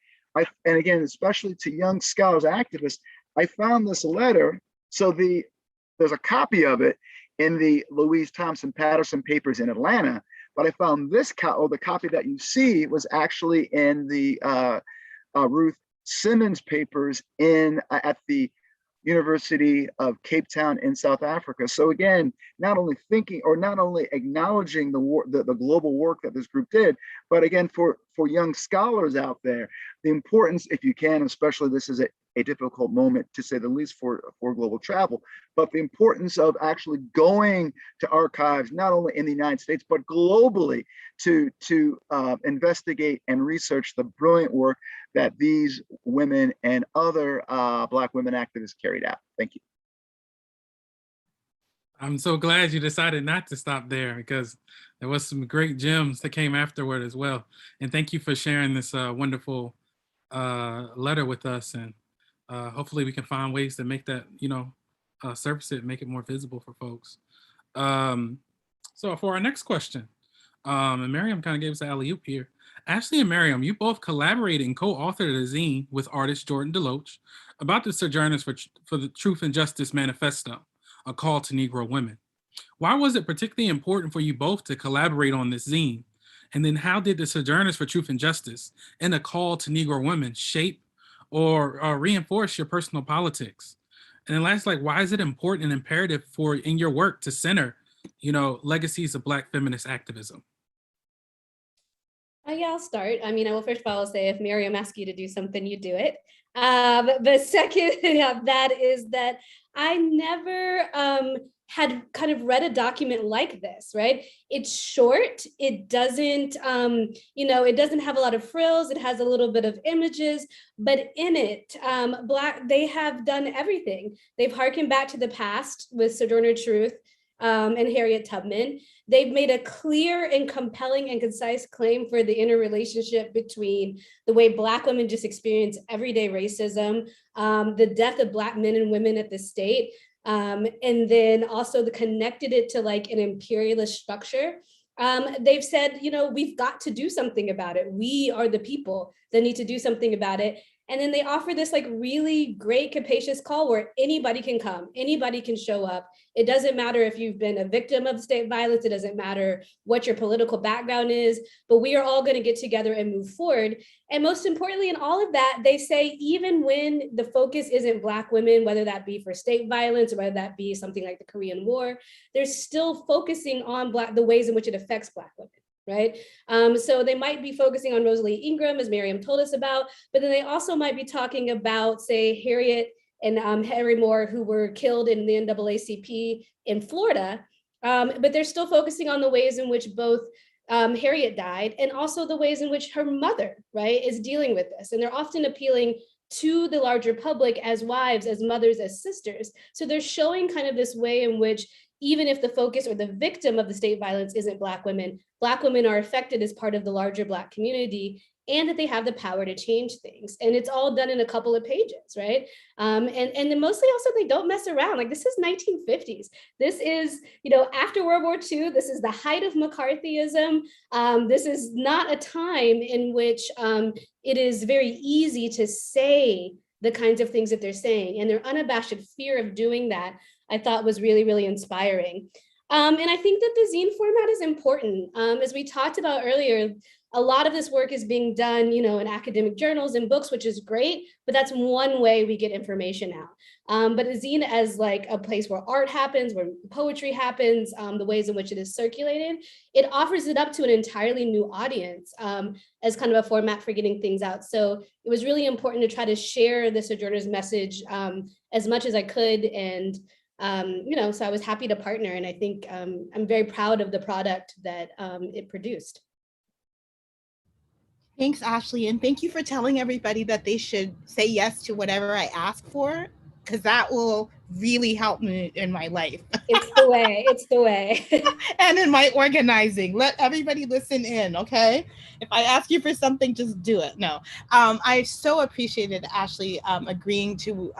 and again, especially to young scholars, activists, I found this letter. So there's a copy of it in the Louise Thompson Patterson papers in Atlanta, but I found this the copy that you see was actually in the Ruth Simmons papers at the University of Cape Town in South Africa. So again, not only acknowledging the global work that this group did, but again, for young scholars out there, the importance, if you can, especially this is a difficult moment to say the least for global travel, but the importance of actually going to archives, not only in the United States, but globally to investigate and research the brilliant work that these women and other Black women activists carried out. Thank you. I'm so glad you decided not to stop there, because there was some great gems that came afterward as well. And thank you for sharing this wonderful letter with us. And hopefully we can find ways to make that, surface it, make it more visible for folks. So for our next question, and Mariame kind of gave us an alley-oop here. Ashley and Mariame, you both collaborated and co-authored a zine with artist Jordan Deloach about the Sojourners for the Truth and Justice Manifesto, a call to Negro women. Why was it particularly important for you both to collaborate on this zine? And then how did the Sojourners for Truth and Justice and a call to Negro women shape or reinforce your personal politics? And then last, why is it important and imperative in your work to center, legacies of Black feminist activism? Yeah, I'll start. I will first of all say, if Mariame asks you to do something, you do it. But second of that is that I never had kind of read a document like this, right? It's short. It doesn't, it doesn't have a lot of frills. It has a little bit of images, but in it, they have done everything. They've harkened back to the past with Sojourner Truth and Harriet Tubman. They've made a clear and compelling and concise claim for the interrelationship between the way Black women just experience everyday racism, the death of Black men and women at the state, and then also connected it to an imperialist structure. They've said, we've got to do something about it. We are the people that need to do something about it. And then they offer this really great, capacious call where anybody can come, anybody can show up. It doesn't matter if you've been a victim of state violence, it doesn't matter what your political background is, but we are all going to get together and move forward. And most importantly, in all of that, they say, even when the focus isn't Black women, whether that be for state violence or whether that be something like the Korean War, they're still focusing on the ways in which it affects Black women. Right? So they might be focusing on Rosalie Ingram, as Mariame told us about, but then they also might be talking about, say, Harriet and Harry Moore, who were killed in the NAACP in Florida, but they're still focusing on the ways in which both Harriet died and also the ways in which her mother, right, is dealing with this. And they're often appealing to the larger public as wives, as mothers, as sisters. So they're showing kind of this way in which even if the focus or the victim of the state violence isn't Black women are affected as part of the larger Black community, and that they have the power to change things. And it's all done in a couple of pages, right? And then mostly also they don't mess around. Like, this is 1950s. This is, after World War II, this is the height of McCarthyism. This is not a time in which it is very easy to say the kinds of things that they're saying. And their unabashed fear of doing that, I thought was really, really inspiring. And I think that the zine format is important. As we talked about earlier, a lot of this work is being done, in academic journals and books, which is great, but that's one way we get information out. But a zine as like a place where art happens, where poetry happens, the ways in which it is circulated, it offers it up to an entirely new audience as kind of a format for getting things out. So it was really important to try to share the Sojourners message as much as I could. And so I was happy to partner, and I think I'm very proud of the product that it produced. Thanks, Ashley. And thank you for telling everybody that they should say yes to whatever I ask for, because that will really help me in my life. It's the way, it's the way. And in my organizing, let everybody listen in, okay? If I ask you for something, just do it. No, I so appreciated Ashley agreeing to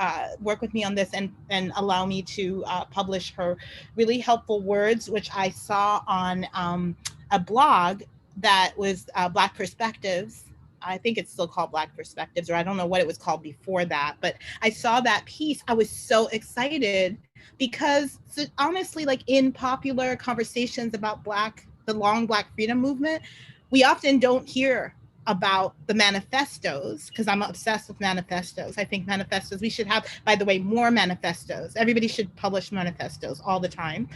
work with me on this and allow me to publish her really helpful words, which I saw on a blog that was Black Perspectives. I think it's still called Black Perspectives, or I don't know what it was called before that, but I saw that piece. I was so excited because honestly, like in popular conversations about the long Black freedom movement, we often don't hear about the manifestos, because I'm obsessed with manifestos. I think manifestos, we should have, by the way, more manifestos. Everybody should publish manifestos all the time,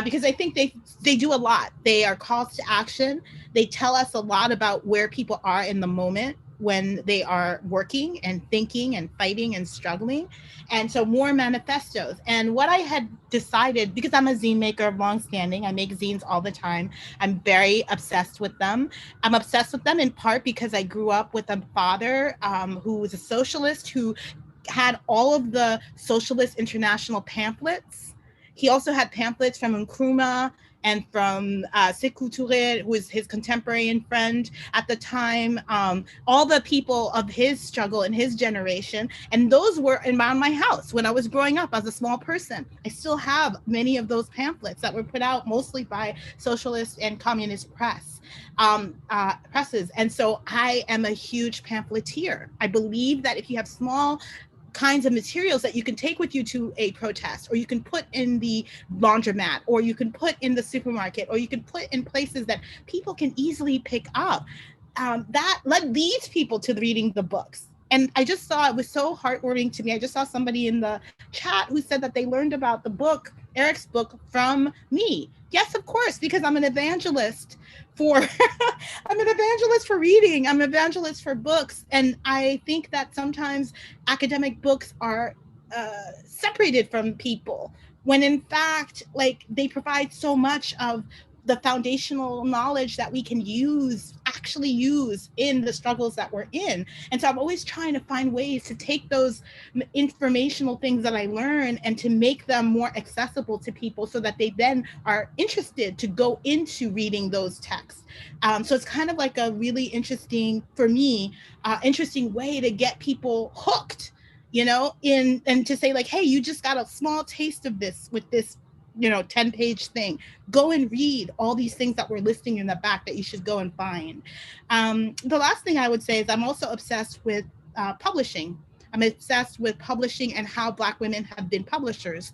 because I think they do a lot. They are calls to action. They tell us a lot about where people are in the moment when they are working and thinking and fighting and struggling. And so more manifestos. And what I had decided, because I'm a zine maker of longstanding, I make zines all the time. I'm very obsessed with them. I'm obsessed with them in part because I grew up with a father who was a socialist, who had all of the Socialist International pamphlets. He also had pamphlets from Nkrumah and from Sékou Touré, who was his contemporary and friend at the time, all the people of his struggle and his generation. And those were around my house when I was growing up as a small person. I still have many of those pamphlets that were put out mostly by socialist and communist presses. And so I am a huge pamphleteer. I believe that if you have small kinds of materials that you can take with you to a protest, or you can put in the laundromat, or you can put in the supermarket, or you can put in places that people can easily pick up, that leads people to reading the books. And I just saw, it was so heartwarming to me. I just saw somebody in the chat who said that they learned about the book, Eric's book, from me. Yes, of course, because I'm an evangelist for, I'm an evangelist for reading. I'm an evangelist for books. And I think that sometimes academic books are separated from people, when in fact, like, they provide so much of the foundational knowledge that we can actually use in the struggles that we're in. And so I'm always trying to find ways to take those informational things that I learn and to make them more accessible to people, so that they then are interested to go into reading those texts. So it's kind of like a really interesting, for me, interesting way to get people hooked, and to say, like, hey, you just got a small taste of this with this 10-page thing. Go and read all these things that we're listing in the back that you should go and find. The last thing I would say is I'm also obsessed with publishing. I'm obsessed with publishing and how Black women have been publishers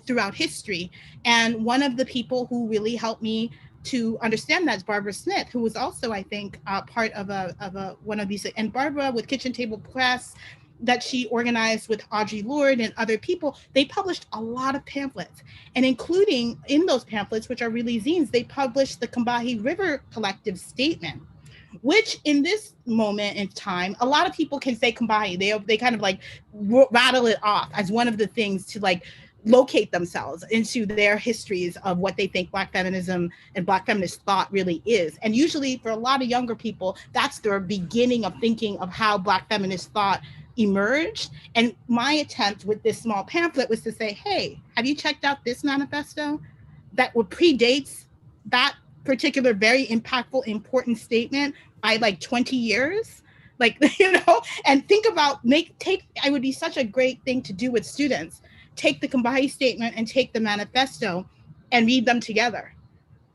throughout history. And one of the people who really helped me to understand that is Barbara Smith, who was also, I think, part of one of these. And Barbara, with Kitchen Table Press, that she organized with Audre Lorde and other people, they published a lot of pamphlets. And including in those pamphlets, which are really zines, they published the Combahee River Collective Statement, which in this moment in time, a lot of people can say Combahee. They kind of like rattle it off as one of the things to like locate themselves into their histories of what they think Black feminism and Black feminist thought really is. And usually for a lot of younger people, that's their beginning of thinking of how Black feminist thought emerged. And my attempt with this small pamphlet was to say, hey, have you checked out this manifesto that predates that particular very impactful, important statement by like 20 years? Like, and think about, it would be such a great thing to do with students. Take the Combahee statement and take the manifesto and read them together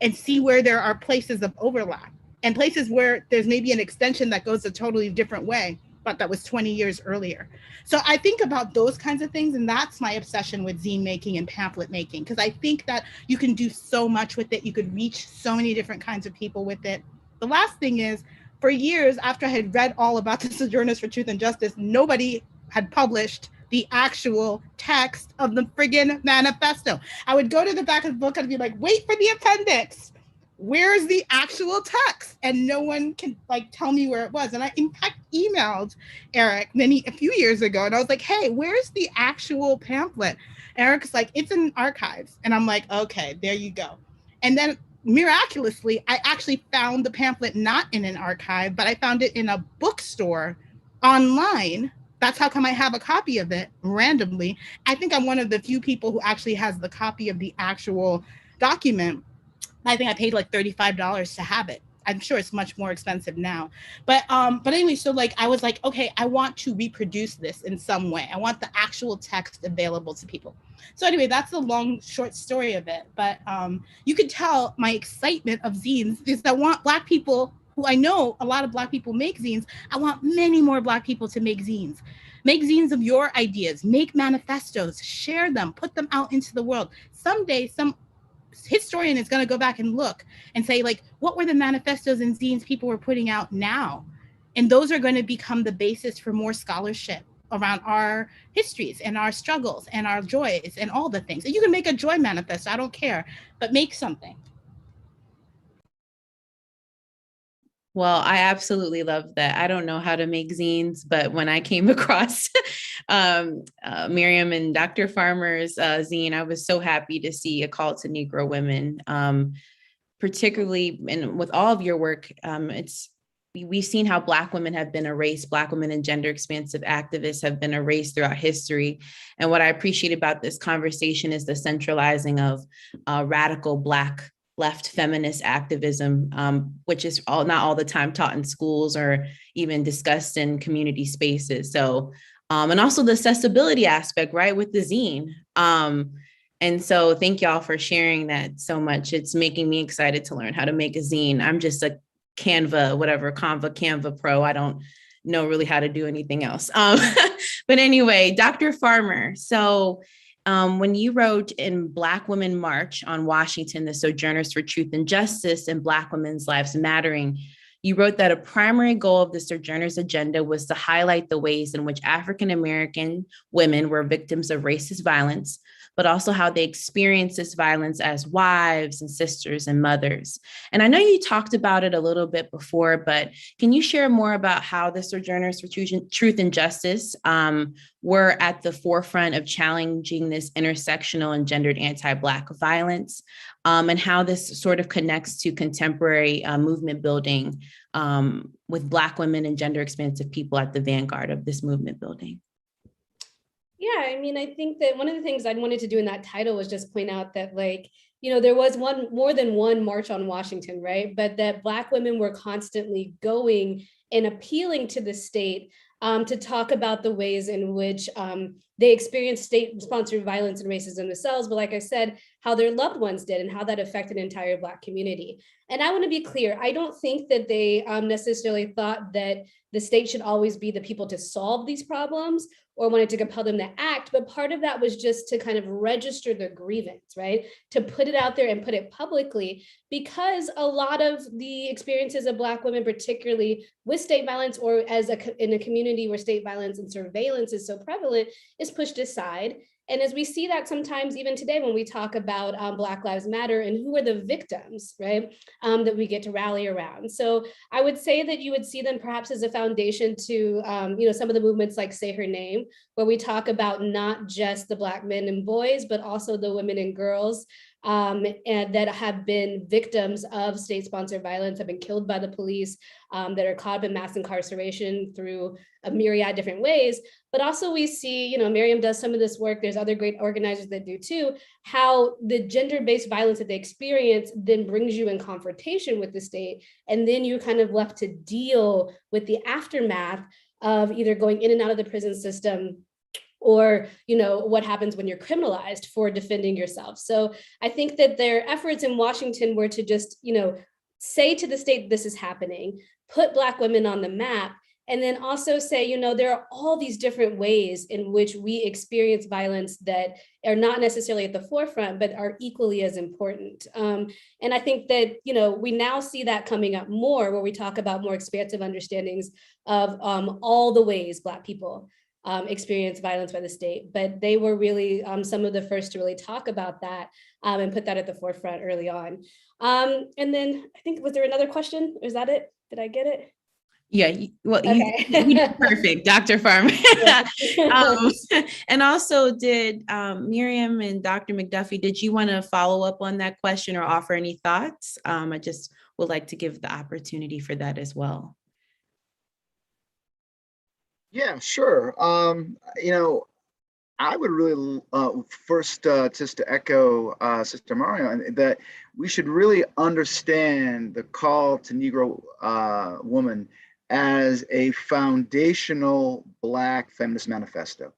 and see where there are places of overlap and places where there's maybe an extension that goes a totally different way, but that was 20 years earlier. So I think about those kinds of things, and that's my obsession with zine making and pamphlet making, because I think that you can do so much with it. You could reach so many different kinds of people with it. The last thing is, for years after I had read all about the Sojourners for Truth and Justice, nobody had published the actual text of the friggin' manifesto. I would go to the back of the book and be like, wait for the appendix. Where's the actual text? And no one can like tell me where it was. And I in fact emailed Eric a few years ago, and I was like, hey, where's the actual pamphlet? Eric's like, it's in archives. And I'm like, okay, there you go. And then miraculously, I actually found the pamphlet not in an archive, but I found it in a bookstore online. That's how come I have a copy of it randomly. I think I'm one of the few people who actually has the copy of the actual document. I think I paid like $35 to have it. I'm sure it's much more expensive now. But anyway, so like I was like, okay, I want to reproduce this in some way. I want the actual text available to people. So anyway, that's the long, short story of it. But you could tell my excitement of zines is I want Black people, who I know a lot of Black people make zines. I want many more Black people to make zines. Make zines of your ideas, make manifestos, share them, put them out into the world. Someday, some historian is going to go back and look and say, like, what were the manifestos and zines people were putting out now? And those are going to become the basis for more scholarship around our histories and our struggles and our joys and all the things. And you can make a joy manifesto, I don't care, but make something. Well, I absolutely love that. I don't know how to make zines, but when I came across Miriam and Dr. Farmer's zine, I was so happy to see A Call to Negro Women, particularly, and with all of your work, we've seen how Black women have been erased. Black women and gender expansive activists have been erased throughout history. And what I appreciate about this conversation is the centralizing of radical Black left feminist activism, which is not all the time taught in schools or even discussed in community spaces. So, and also the accessibility aspect, right, with the zine. And so thank y'all for sharing that so much. It's making me excited to learn how to make a zine. I'm just a Canva pro. I don't know really how to do anything else. But anyway, Dr. Farmer, so when you wrote in Black Women March on Washington, the Sojourners for Truth and Justice and Black Women's Lives Mattering, you wrote that a primary goal of the Sojourners agenda was to highlight the ways in which African-American women were victims of racist violence, but also how they experience this violence as wives and sisters and mothers. And I know you talked about it a little bit before, but can you share more about how the Sojourners for Truth and Justice were at the forefront of challenging this intersectional and gendered anti-Black violence, and how this sort of connects to contemporary movement building with Black women and gender expansive people at the vanguard of this movement building? Yeah, I mean, I think that one of the things I wanted to do in that title was just point out that, like, you know, there was more than one March on Washington, right? But that Black women were constantly going and appealing to the state to talk about the ways in which they experienced state-sponsored violence and racism themselves, but like I said, how their loved ones did and how that affected an entire Black community. And I want to be clear, I don't think that they necessarily thought that the state should always be the people to solve these problems or wanted to compel them to act, but part of that was just to kind of register the grievance, right? To put it out there and put it publicly, because a lot of the experiences of Black women, particularly with state violence or in a community where state violence and surveillance is so prevalent, is pushed aside. And as we see that sometimes even today when we talk about Black Lives Matter and who are the victims, right, that we get to rally around. So I would say that you would see them perhaps as a foundation to, you know, some of the movements like Say Her Name, where we talk about not just the Black men and boys, but also the women and girls and that have been victims of state-sponsored violence, have been killed by the police, that are caught up in mass incarceration through a myriad of different ways. But also we see, you know, Mariame does some of this work, there's other great organizers that do too, how the gender-based violence that they experience then brings you in confrontation with the state, and then you're kind of left to deal with the aftermath of either going in and out of the prison system, or, you know, what happens when you're criminalized for defending yourself. So I think that their efforts in Washington were to just, you know, say to the state, this is happening, put Black women on the map, and then also say, you know, there are all these different ways in which we experience violence that are not necessarily at the forefront, but are equally as important. And I think that, you know, we now see that coming up more, where we talk about more expansive understandings of all the ways Black people experience violence by the state, but they were really some of the first to really talk about that and put that at the forefront early on. And then I think, was there another question? Is that it? Did I get it? Yeah, well, Okay. you did perfect, Dr. Farmer. And also, did Mariame and Dr. McDuffie, did you want to follow up on that question or offer any thoughts? I just would like to give the opportunity for that as well. Yeah, sure. You know, I would really first just to echo Sister Mariame, that we should really understand the call to Negro woman as a foundational Black feminist manifesto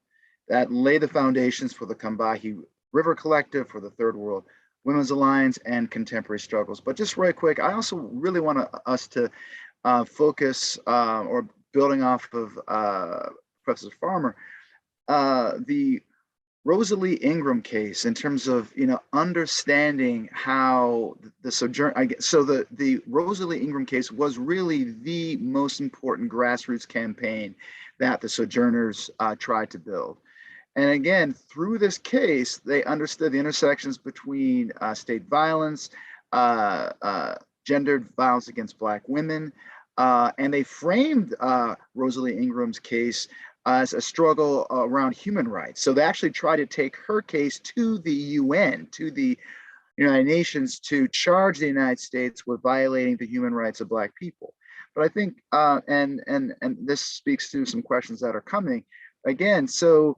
that lay the foundations for the Combahee River Collective, for the Third World Women's Alliance, and contemporary struggles. But just right quick, I also really want us to focus, or building off of Professor Farmer, the Rosalie Ingram case, in terms of, you know, understanding how the the Rosalie Ingram case was really the most important grassroots campaign that the Sojourners tried to build. And again, through this case, they understood the intersections between state violence, gendered violence against Black women, and they framed Rosalie Ingram's case as a struggle around human rights. So they actually tried to take her case to the UN, to the United Nations, to charge the United States with violating the human rights of Black people. But I think, and this speaks to some questions that are coming again. So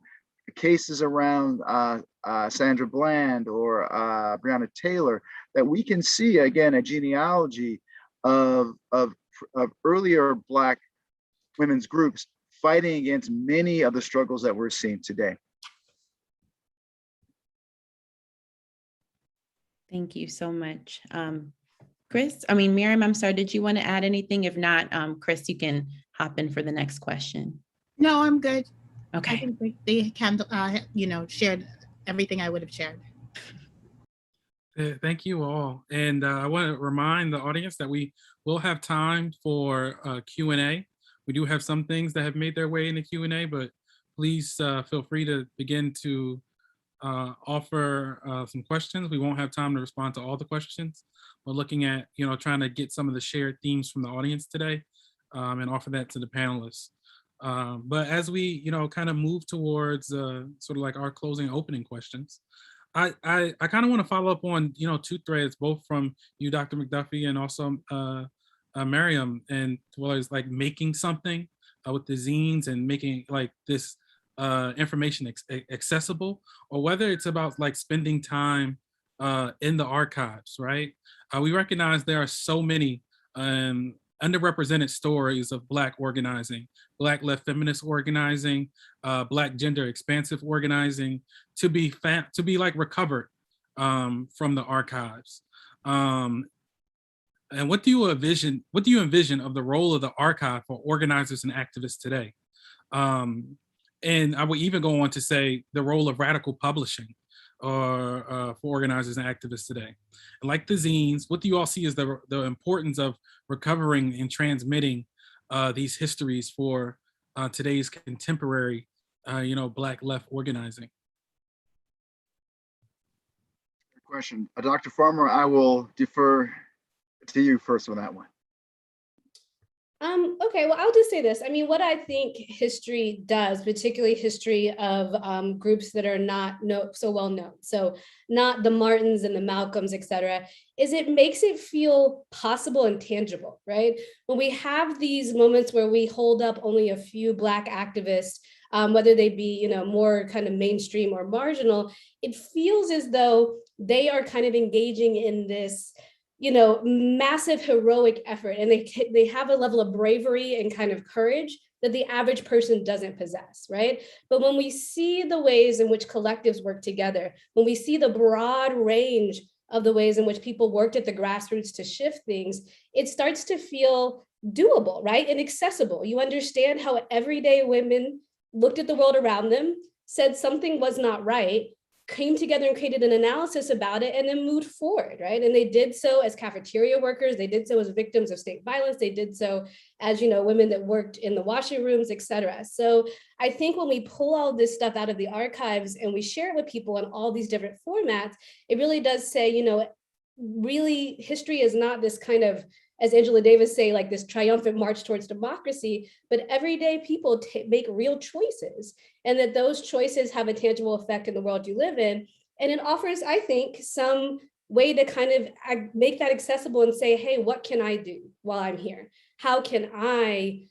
cases around Sandra Bland or Breonna Taylor, that we can see again a genealogy of earlier Black women's groups fighting against many of the struggles that we're seeing today. Thank you so much. Chris, I mean, Mariame, I'm sorry, did you want to add anything? If not, Chris, you can hop in for the next question. No, I'm good. Okay. I think they can, you know, shared everything I would have shared. Thank you all. And I want to remind the audience that we will have time for Q&A. We do have some things that have made their way in the Q&A, but please feel free to begin to offer some questions. We won't have time to respond to all the questions. We're looking at, you know, trying to get some of the shared themes from the audience today and offer that to the panelists. But as we, you know, kind of move towards sort of like our closing opening questions, I kind of want to follow up on, you know, two threads, both from you, Dr. McDuffie, and also Mariame, and well, as like making something with the zines and making like this information accessible, or whether it's about like spending time in the archives, right? We recognize there are so many underrepresented stories of Black organizing, Black left feminist organizing, Black gender expansive organizing, to be like recovered from the archives. And what do you envision of the role of the archive for organizers and activists today? And I would even go on to say the role of radical publishing for organizers and activists today. And like the zines, what do you all see as the importance of recovering and transmitting these histories for today's contemporary, you know, Black left organizing? Good question. Dr. Farmer, I will defer to you first on that one. Okay, well, I'll just say this. I mean, what I think history does, particularly history of groups that are not so well known, so not the Martins and the Malcolms, et cetera, is it makes it feel possible and tangible, right? When we have these moments where we hold up only a few Black activists, whether they be, more kind of mainstream or marginal, it feels as though they are kind of engaging in this massive heroic effort, and they have a level of bravery and kind of courage that the average person doesn't possess, right? But when we see the ways in which collectives work together, when we see the broad range of the ways in which people worked at the grassroots to shift things, it starts to feel doable, right? And accessible. You understand how everyday women looked at the world around them, said something was not right, came together and created an analysis about it, and then moved forward, right? And they did so as cafeteria workers, they did so as victims of state violence, they did so as, women that worked in the washing rooms, et cetera. So I think when we pull all this stuff out of the archives and we share it with people in all these different formats, it really does say, really history is not this kind of, as Angela Davis say, like this triumphant march towards democracy, but everyday people make real choices, and that those choices have a tangible effect in the world you live in. And it offers, I think, some way to kind of make that accessible and say, hey, what can I do while I'm here? How can I,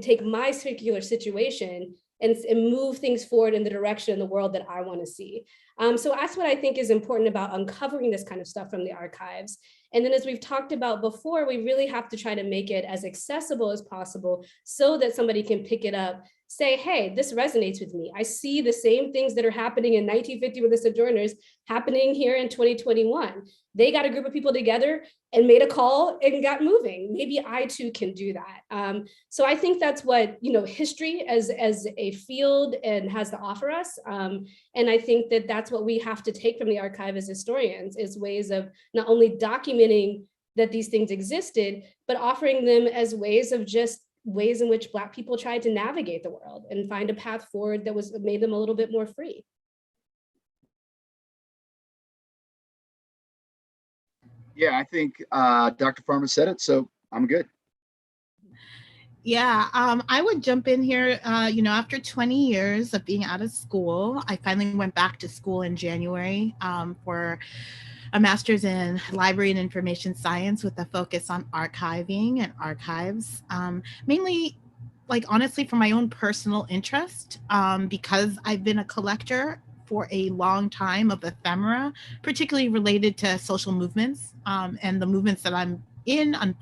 take my particular situation and move things forward in the direction in the world that I want to see? So that's what I think is important about uncovering this kind of stuff from the archives. And then, as we've talked about before, we really have to try to make it as accessible as possible so that somebody can pick it up, say, hey, this resonates with me. I see the same things that are happening in 1950 with the Sojourners happening here in 2021. They got a group of people together and made a call and got moving. Maybe I too can do that. So I think that's what, history as a field and has to offer us. And I think that that's what we have to take from the archive as historians, is ways of not only documenting that these things existed, but offering them as ways of just ways in which Black people tried to navigate the world and find a path forward that made them a little bit more free. Yeah, I think Dr. Farmer said it, so I'm good. Yeah, I would jump in here. After 20 years of being out of school, I finally went back to school in January for a master's in library and information science with a focus on archiving and archives, mainly, honestly, for my own personal interest, because I've been a collector for a long time of ephemera, particularly related to social movements and the movements that I'm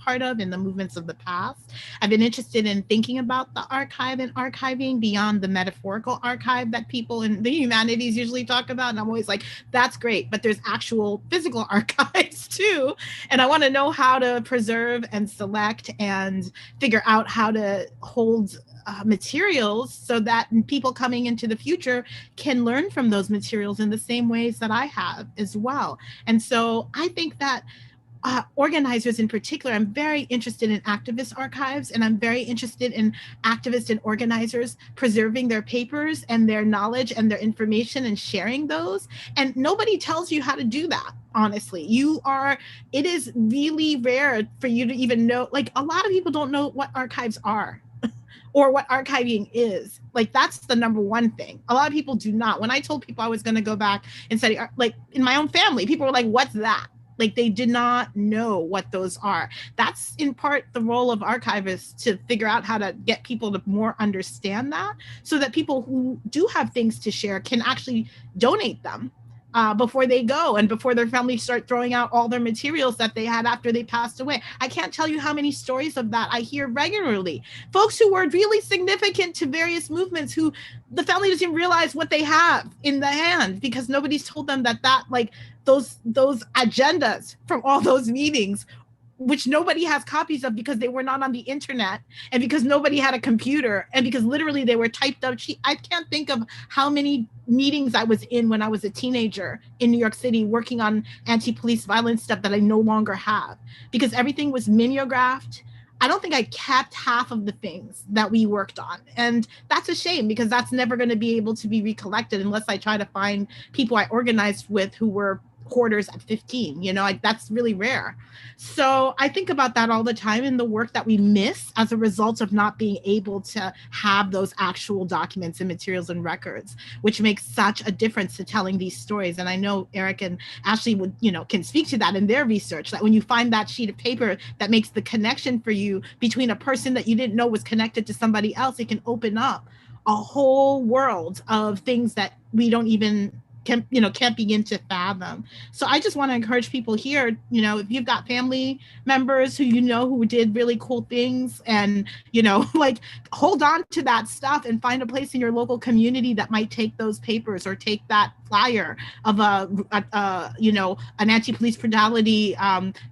part of, in the movements of the past. I've been interested in thinking about the archive and archiving beyond the metaphorical archive that people in the humanities usually talk about. And I'm always like, that's great, but there's actual physical archives too. And I want to know how to preserve and select and figure out how to hold materials so that people coming into the future can learn from those materials in the same ways that I have as well. And so I think that organizers in particular, I'm very interested in activist archives, and I'm very interested in activists and organizers preserving their papers and their knowledge and their information and sharing those. And nobody tells you how to do that, honestly. It is really rare for you to even know, a lot of people don't know what archives are or what archiving is. That's the number one thing. A lot of people do not. When I told people I was going to go back and study, in my own family, people were like, what's that? They did not know what those are. That's in part the role of archivists, to figure out how to get people to more understand that, so that people who do have things to share can actually donate them before they go and before their families start throwing out all their materials that they had after they passed away. I can't tell you how many stories of that I hear regularly. Folks who were really significant to various movements, who the family doesn't realize what they have in the hand because nobody's told them that those agendas from all those meetings, which nobody has copies of because they were not on the internet, and because nobody had a computer, and because literally they were typed up. I can't think of how many meetings I was in when I was a teenager in New York City working on anti-police violence stuff that I no longer have, because everything was mimeographed. I don't think I kept half of the things that we worked on. And that's a shame, because that's never going to be able to be recollected unless I try to find people I organized with who were reporters at 15, you know, like that's really rare. So I think about that all the time in the work that we miss as a result of not being able to have those actual documents and materials and records, which makes such a difference to telling these stories. And I know Eric and Ashley would, you know, can speak to that in their research, that when you find that sheet of paper that makes the connection for you between a person that you didn't know was connected to somebody else, it can open up a whole world of things that we don't even can't begin to fathom. So I just want to encourage people here, you know, if you've got family members who, you know, who did really cool things, and, you know, like, hold on to that stuff and find a place in your local community that might take those papers or take that flyer of you know, an anti-police brutality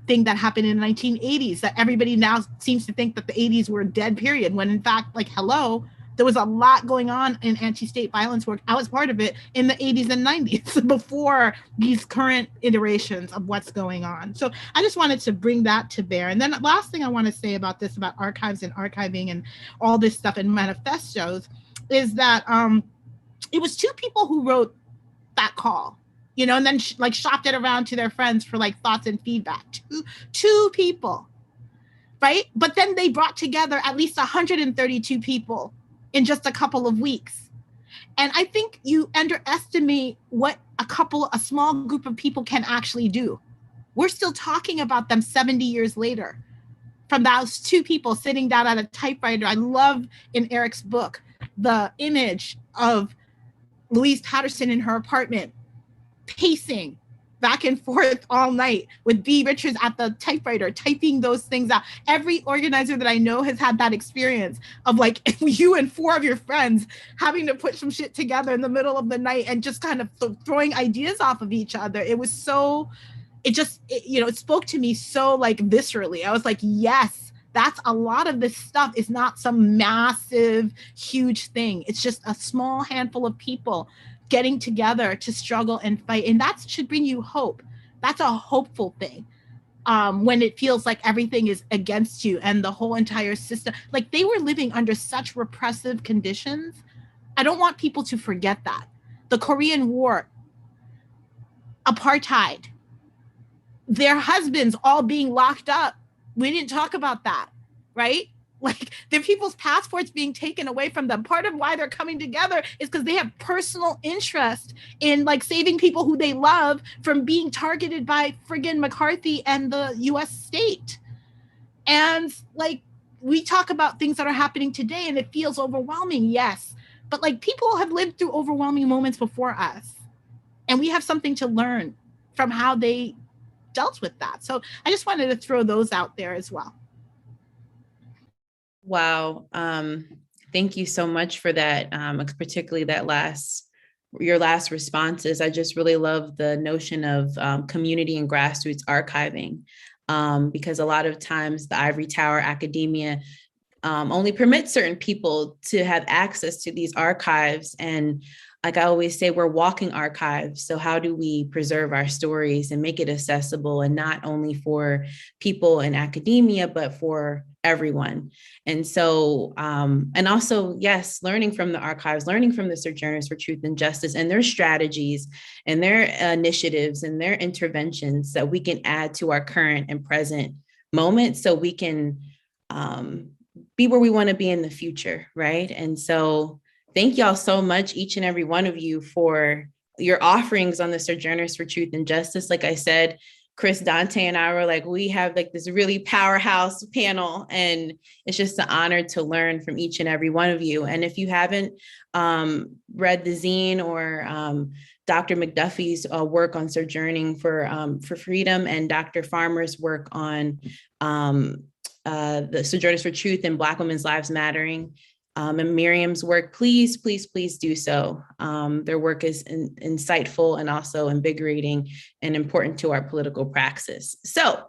thing that happened in the 1980s that everybody now seems to think that the 80s were a dead period, when in fact, like, hello, there was a lot going on in anti-state violence work. I was part of it in the 80s and 90s before these current iterations of what's going on. So I just wanted to bring that to bear. And then the last thing I want to say about this, about archives and archiving and all this stuff in manifestos, is that it was two people who wrote that call, you know, and then like shopped it around to their friends for like thoughts and feedback. Two people, right? But then they brought together at least 132 people in just a couple of weeks. And I think you underestimate what a small group of people can actually do. We're still talking about them 70 years later, from those two people sitting down at a typewriter. I love in Eric's book, the image of Louise Patterson in her apartment, pacing back and forth all night with B. Richards at the typewriter, typing those things out. Every organizer that I know has had that experience of like you and four of your friends having to put some shit together in the middle of the night and just kind of throwing ideas off of each other. It was so, it spoke to me so like viscerally. I was like, yes, that's a lot of this stuff is not some massive, huge thing. It's just a small handful of people getting together to struggle and fight. And that should bring you hope. That's a hopeful thing. When it feels like everything is against you and the whole entire system, like they were living under such repressive conditions. I don't want people to forget that. The Korean War, apartheid, their husbands all being locked up. We didn't talk about that, right? Like their people's passports being taken away from them. Part of why they're coming together is because they have personal interest in like saving people who they love from being targeted by friggin' McCarthy and the US state. And like, we talk about things that are happening today and it feels overwhelming, yes. But like people have lived through overwhelming moments before us. And we have something to learn from how they dealt with that. So I just wanted to throw those out there as well. Wow. Thank you so much for that, particularly your last responses. I just really love the notion of community and grassroots archiving, because a lot of times the ivory tower academia only permits certain people to have access to these archives. And like I always say, we're walking archives. So how do we preserve our stories and make it accessible, and not only for people in academia, but for everyone? And so, and also, yes, learning from the archives, learning from the Sojourners for Truth and Justice and their strategies and their initiatives and their interventions that we can add to our current and present moment so we can be where we want to be in the future, right? And so thank y'all so much, each and every one of you, for your offerings on the Sojourners for Truth and Justice. Like I said, Chris, Dante, and I were like, we have like this really powerhouse panel, and it's just an honor to learn from each and every one of you. And if you haven't read the zine or Dr. McDuffie's work on sojourning for freedom, and Dr. Farmer's work on the Sojourners for Truth and Black Women's Lives Mattering, and Miriam's work, please, please, please do so. Their work is insightful and also invigorating and important to our political praxis. So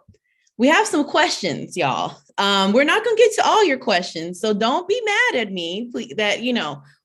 we have some questions, y'all. We're not going to get to all your questions, so don't be mad at me that,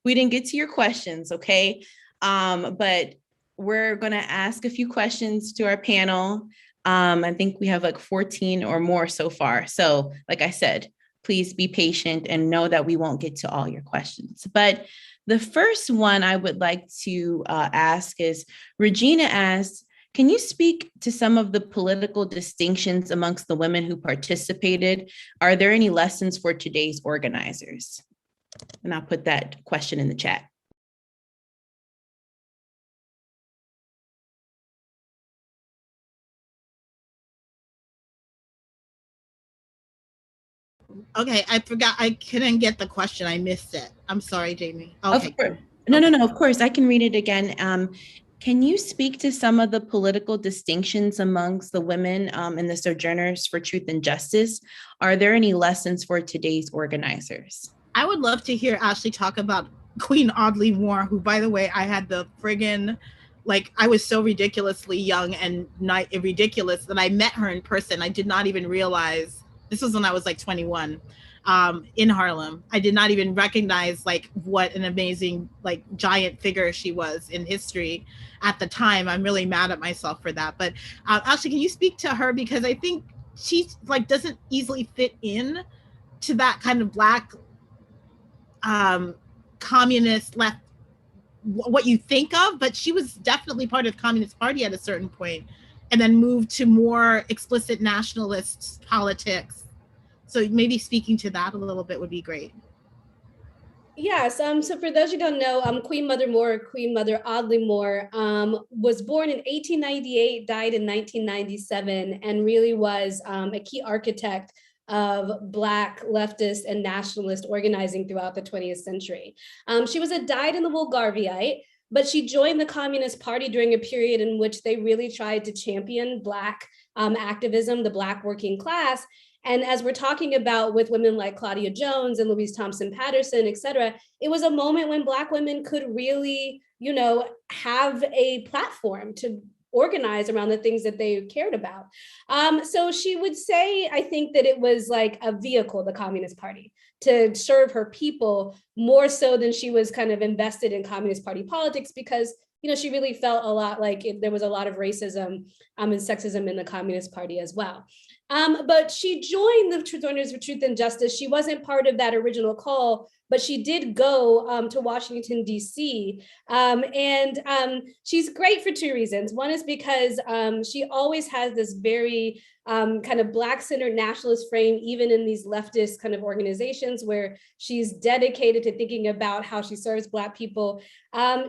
we didn't get to your questions, okay? But we're going to ask a few questions to our panel. I think we have like 14 or more so far. So like I said, please be patient and know that we won't get to all your questions. But the first one I would like to ask is, Regina asks, Can you speak to some of the political distinctions amongst the women who participated? Are there any lessons for today's organizers? And I'll put that question in the chat. Okay, I forgot. I couldn't get the question. I missed it. I'm sorry, Jamie. Okay. Of course. No, of course. I can read it again. Can you speak to some of the political distinctions amongst the women in the Sojourners for Truth and Justice? Are there any lessons for today's organizers? I would love to hear Ashley talk about Queen Audley Moore, who, by the way, I had the friggin', like, I was so ridiculously young and not ridiculous that I met her in person. I did not even realize, this was when I was like 21, in Harlem. I did not even recognize like what an amazing, like, giant figure she was in history at the time. I'm really mad at myself for that. But Ashley, can you speak to her? Because I think she like doesn't easily fit in to that kind of Black communist left, what you think of, but she was definitely part of the Communist Party at a certain point and then moved to more explicit nationalist politics. So maybe speaking to that a little bit would be great. Yes, so for those who don't know, Queen Mother Moore, Queen Mother Audley Moore, was born in 1898, died in 1997, and really was a key architect of Black leftist and nationalist organizing throughout the 20th century. She was a dyed-in-the-wool Garveyite, but she joined the Communist Party during a period in which they really tried to champion Black activism, the Black working class. And as we're talking about with women like Claudia Jones and Louise Thompson Patterson, et cetera, it was a moment when Black women could really, you know, have a platform to organize around the things that they cared about. So she would say, I think that it was like a vehicle, the Communist Party, to serve her people more so than she was kind of invested in Communist Party politics, because, you know, she really felt a lot like there was a lot of racism and sexism in the Communist Party as well. But she joined the Sojourners for Truth and Justice. She wasn't part of that original call, but she did go to Washington, D.C. She's great for two reasons. One is because she always has this very kind of Black-centered nationalist frame, even in these leftist kind of organizations where she's dedicated to thinking about how she serves Black people.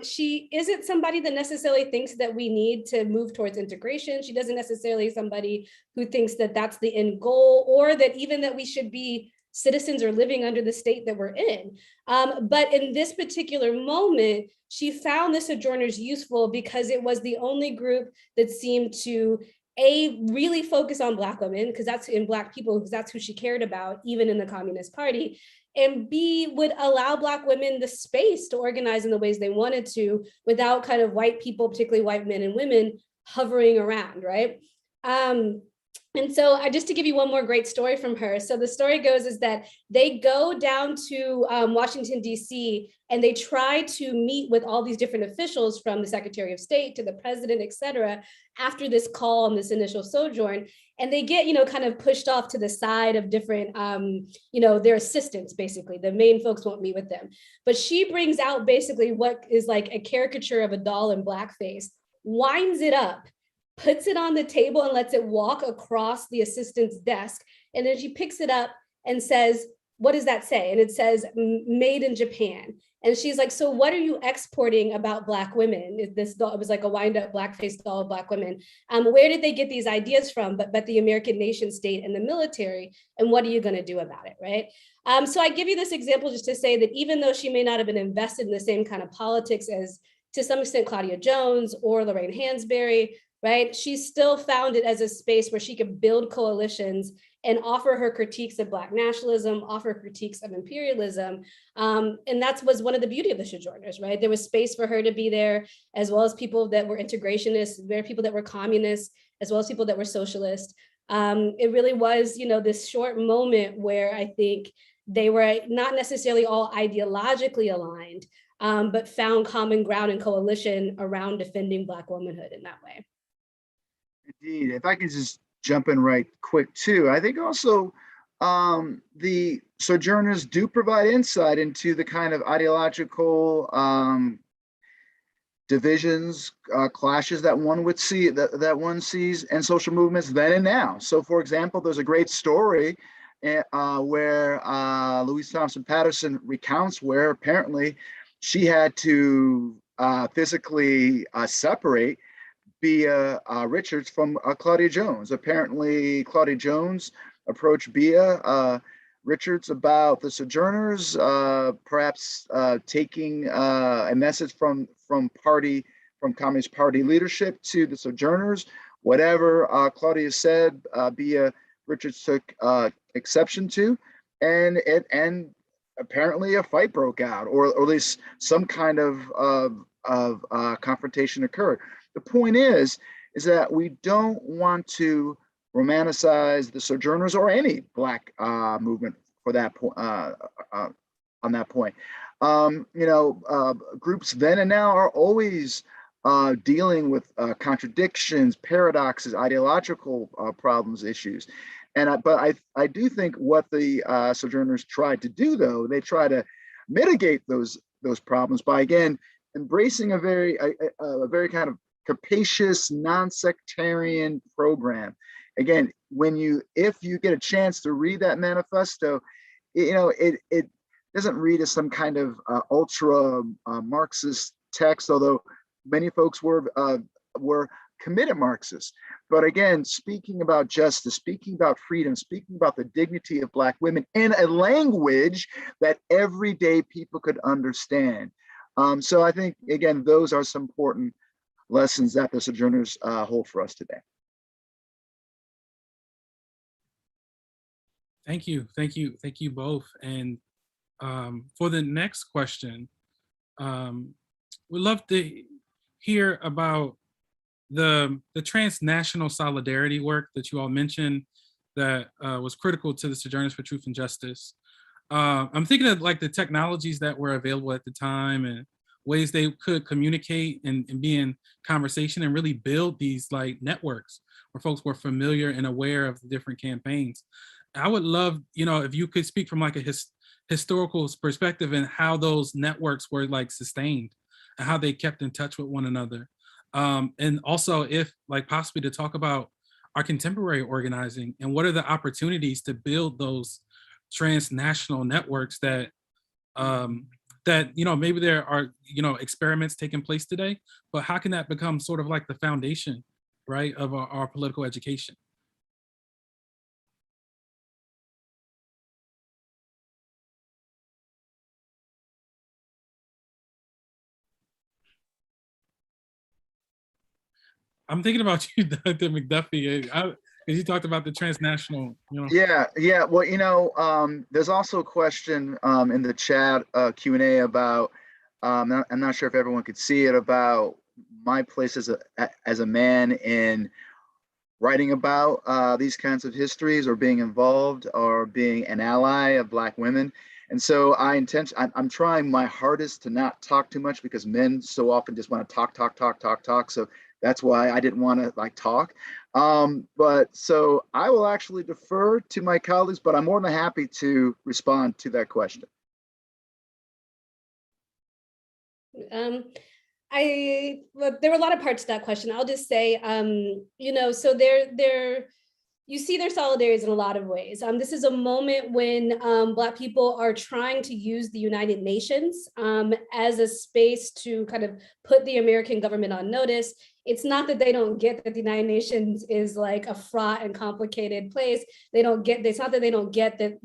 She isn't somebody that necessarily thinks that we need to move towards integration. She doesn't necessarily somebody who thinks that that's the end goal, or that even that we should be citizens or living under the state that we're in. But in this particular moment, she found the Sojourners useful because it was the only group that seemed to really focus on Black women, because that's in Black people, because that's who she cared about, even in the Communist Party, and B, would allow Black women the space to organize in the ways they wanted to without kind of white people, particularly white men and women, hovering around, right? And so just to give you one more great story from her. So the story goes is that they go down to Washington, D.C., and they try to meet with all these different officials, from the Secretary of State to the president, et cetera, after this call on this initial sojourn. And they get, you know, kind of pushed off to the side of different, you know, their assistants, basically. The main folks won't meet with them. But she brings out basically what is like a caricature of a doll in blackface, winds it up, puts it on the table and lets it walk across the assistant's desk. And then she picks it up and says, what does that say? And it says, made in Japan. And she's like, so what are you exporting about Black women? This doll, it was like a wind up blackface doll of Black women. Where did they get these ideas from? But the American nation state and the military, and what are you gonna do about it, right? So I give you this example just to say that even though she may not have been invested in the same kind of politics as, to some extent, Claudia Jones or Lorraine Hansberry, right? She still found it as a space where she could build coalitions and offer her critiques of Black nationalism, offer critiques of imperialism. And that was one of the beauty of the Sojourners, right? There was space for her to be there, as well as people that were integrationists, there were people that were communists, as well as people that were socialist. It really was, you know, this short moment where I think they were not necessarily all ideologically aligned, but found common ground and coalition around defending Black womanhood in that way. Indeed. If I can just jump in right quick too, I think also the Sojourners do provide insight into the kind of ideological divisions, clashes that one would see, that one sees in social movements then and now. So for example, there's a great story where Louise Thompson Patterson recounts where apparently she had to physically separate Bea Richards from Claudia Jones. Apparently Claudia Jones approached Bea Richards about the Sojourners, perhaps taking a message from Communist Party leadership to the Sojourners. Whatever Claudia said, Bea Richards took exception to, and apparently a fight broke out, or at least some kind of confrontation occurred. The point is that we don't want to romanticize the Sojourners or any Black movement for that point. On that point, groups then and now are always dealing with contradictions, paradoxes, ideological problems, issues. But I do think what the Sojourners tried to do, though, they try to mitigate those problems by, again, embracing a very kind of capacious, non-sectarian program. Again, if you get a chance to read that manifesto, it doesn't read as some kind of ultra Marxist text, although many folks were committed Marxists. But again, speaking about justice, speaking about freedom, speaking about the dignity of Black women in a language that everyday people could understand. So I think, again, those are some important lessons that the Sojourners hold for us today. Thank you both. And for the next question, we'd love to hear about the transnational solidarity work that you all mentioned that was critical to the Sojourners for Truth and Justice. I'm thinking of like the technologies that were available at the time and ways they could communicate and be in conversation and really build these like networks where folks were familiar and aware of the different campaigns. I would love, if you could speak from like a historical perspective and how those networks were like sustained and how they kept in touch with one another. And also if like possibly to talk about our contemporary organizing and what are the opportunities to build those transnational networks that maybe there are experiments taking place today, but how can that become sort of like the foundation, right, of our political education? I'm thinking about you, Dr. McDuffie, because you talked about the transnational. Yeah. Well, there's also a question in the chat Q&A about. I'm not sure if everyone could see it, about my place as a man in writing about these kinds of histories, or being involved, or being an ally of Black women. And so I'm trying my hardest to not talk too much, because men so often just want to talk. So that's why I didn't want to talk. But so I will actually defer to my colleagues, but I'm more than happy to respond to that question. There were a lot of parts to that question. I'll just say, so you see their solidarities in a lot of ways. This is a moment when Black people are trying to use the United Nations as a space to kind of put the American government on notice. It's not that they don't get that the United Nations is like a fraught and complicated place. It's not that they don't get that,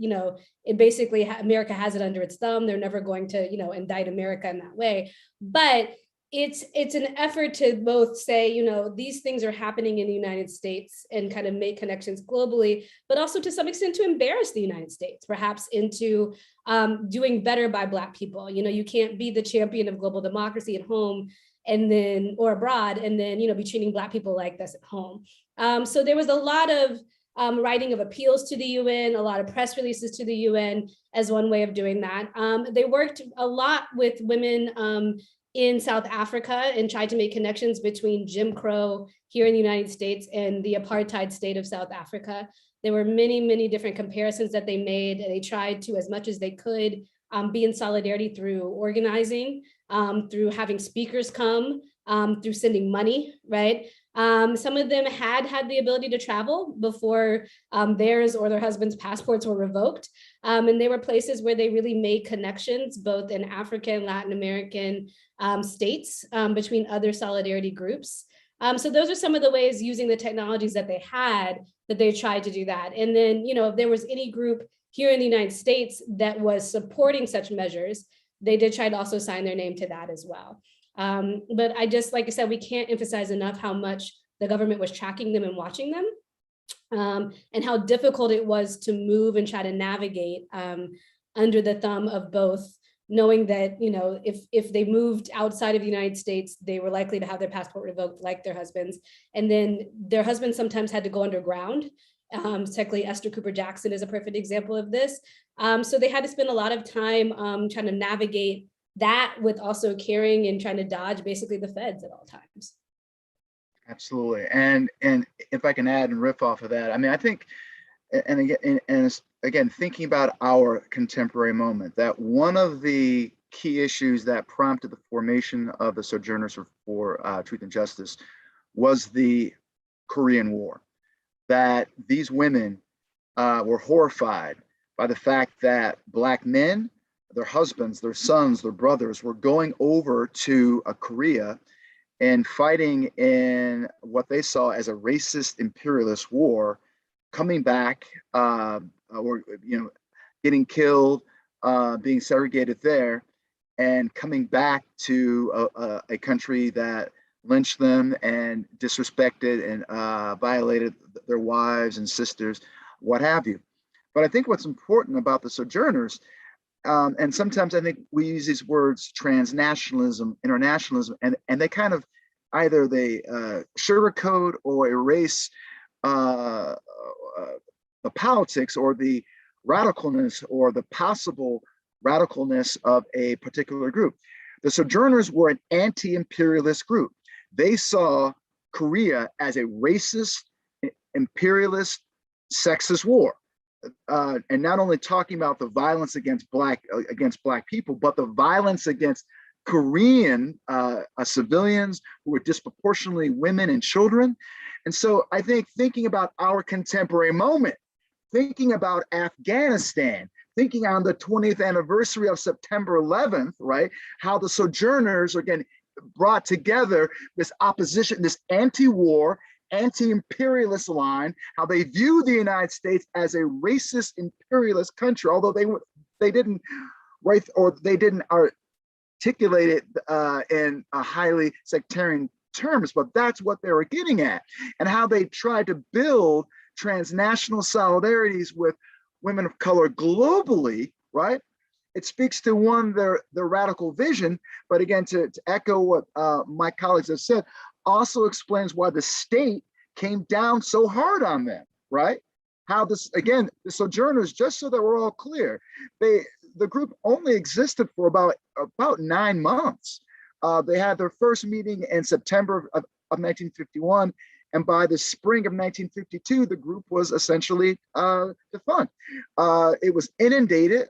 it basically, America has it under its thumb. They're never going to, indict America in that way. But it's an effort to both say, these things are happening in the United States and kind of make connections globally, but also to some extent to embarrass the United States, perhaps into doing better by Black people. You can't be the champion of global democracy at home or abroad, and then, be treating Black people like this at home. So there was a lot of writing of appeals to the UN, a lot of press releases to the UN as one way of doing that. They worked a lot with women in South Africa and tried to make connections between Jim Crow here in the United States and the apartheid state of South Africa. There were many, many different comparisons that they made, and they tried to, as much as they could, be in solidarity through organizing, through having speakers come, through sending money, right? Some of them had the ability to travel before theirs or their husband's passports were revoked. And they were places where they really made connections, both in African, Latin American states between other solidarity groups. So those are some of the ways, using the technologies that they had, that they tried to do that. And then, you know, if there was any group here in the United States that was supporting such measures, they did try to also sign their name to that as well. But I just, like I said, we can't emphasize enough how much the government was tracking them and watching them, and how difficult it was to move and try to navigate under the thumb of both, knowing that, you know, if they moved outside of the United States, they were likely to have their passport revoked like their husbands. And then their husbands sometimes had to go underground. Technically, Esther Cooper Jackson is a perfect example of this. So they had to spend a lot of time trying to navigate that, with also carrying and trying to dodge basically the feds at all times. Absolutely. And if I can add and riff off of that, I mean, I think, and again, thinking about our contemporary moment, that one of the key issues that prompted the formation of the Sojourners for Truth and Justice was the Korean War. That these women were horrified by the fact that Black men, their husbands, their sons, their brothers, were going over to Korea and fighting in what they saw as a racist imperialist war, coming back, or, you know, getting killed, being segregated there, and coming back to a country that lynched them and disrespected and violated their wives and sisters, what have you. But I think what's important about the Sojourners, and sometimes I think we use these words transnationalism, internationalism, and they kind of either they sugarcoat or erase the politics or the radicalness or the possible radicalness of a particular group. The Sojourners were an anti-imperialist group. They saw Korea as a racist, imperialist, sexist war. And not only talking about the violence against black people, but the violence against Korean civilians who were disproportionately women and children. And so I think thinking about our contemporary moment, thinking about Afghanistan, thinking on the 20th anniversary of September 11th, right? How the Sojourners, again, brought together this opposition, this anti-war, anti-imperialist line, how they view the United States as a racist imperialist country, although they didn't write or they didn't articulate it in a highly sectarian terms, but that's what they were getting at, and how they tried to build transnational solidarities with women of color globally, right? It speaks to their radical vision, but again, to echo what my colleagues have said, also explains why the state came down so hard on them, right? How this, again, the Sojourners, just so that we're all clear, the group only existed for about 9 months. They had their first meeting in September of 1951, and by the spring of 1952, the group was essentially defunct. It was inundated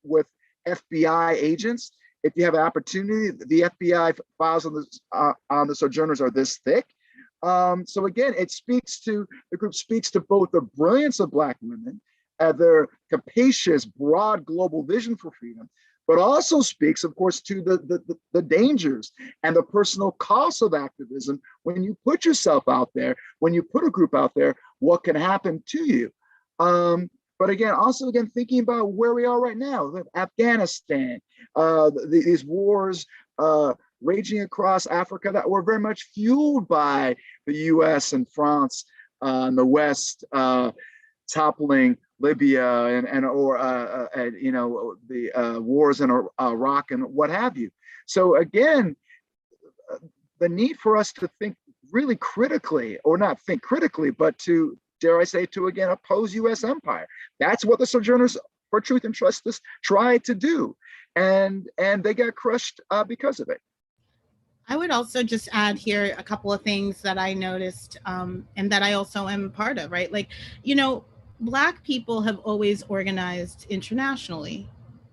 with FBI agents. If you have an opportunity, the FBI files on the Sojourners are this thick. So again, the group speaks to both the brilliance of Black women, their capacious, broad global vision for freedom, but also speaks, of course, to the dangers and the personal costs of activism. When you put yourself out there, when you put a group out there, what can happen to you? But again, also thinking about where we are right now, Afghanistan, these wars raging across Africa that were very much fueled by the US and France and the West toppling Libya and you know, the wars in Iraq and what have you. So again, the need for us to think really critically, or not think critically, but to, dare I say, to again oppose US empire. That's what the Sojourners for Truth and Justice tried to do, and they got crushed because of it. I would also just add here a couple of things that I noticed and that I also am part of, right? Like, you know, Black people have always organized internationally.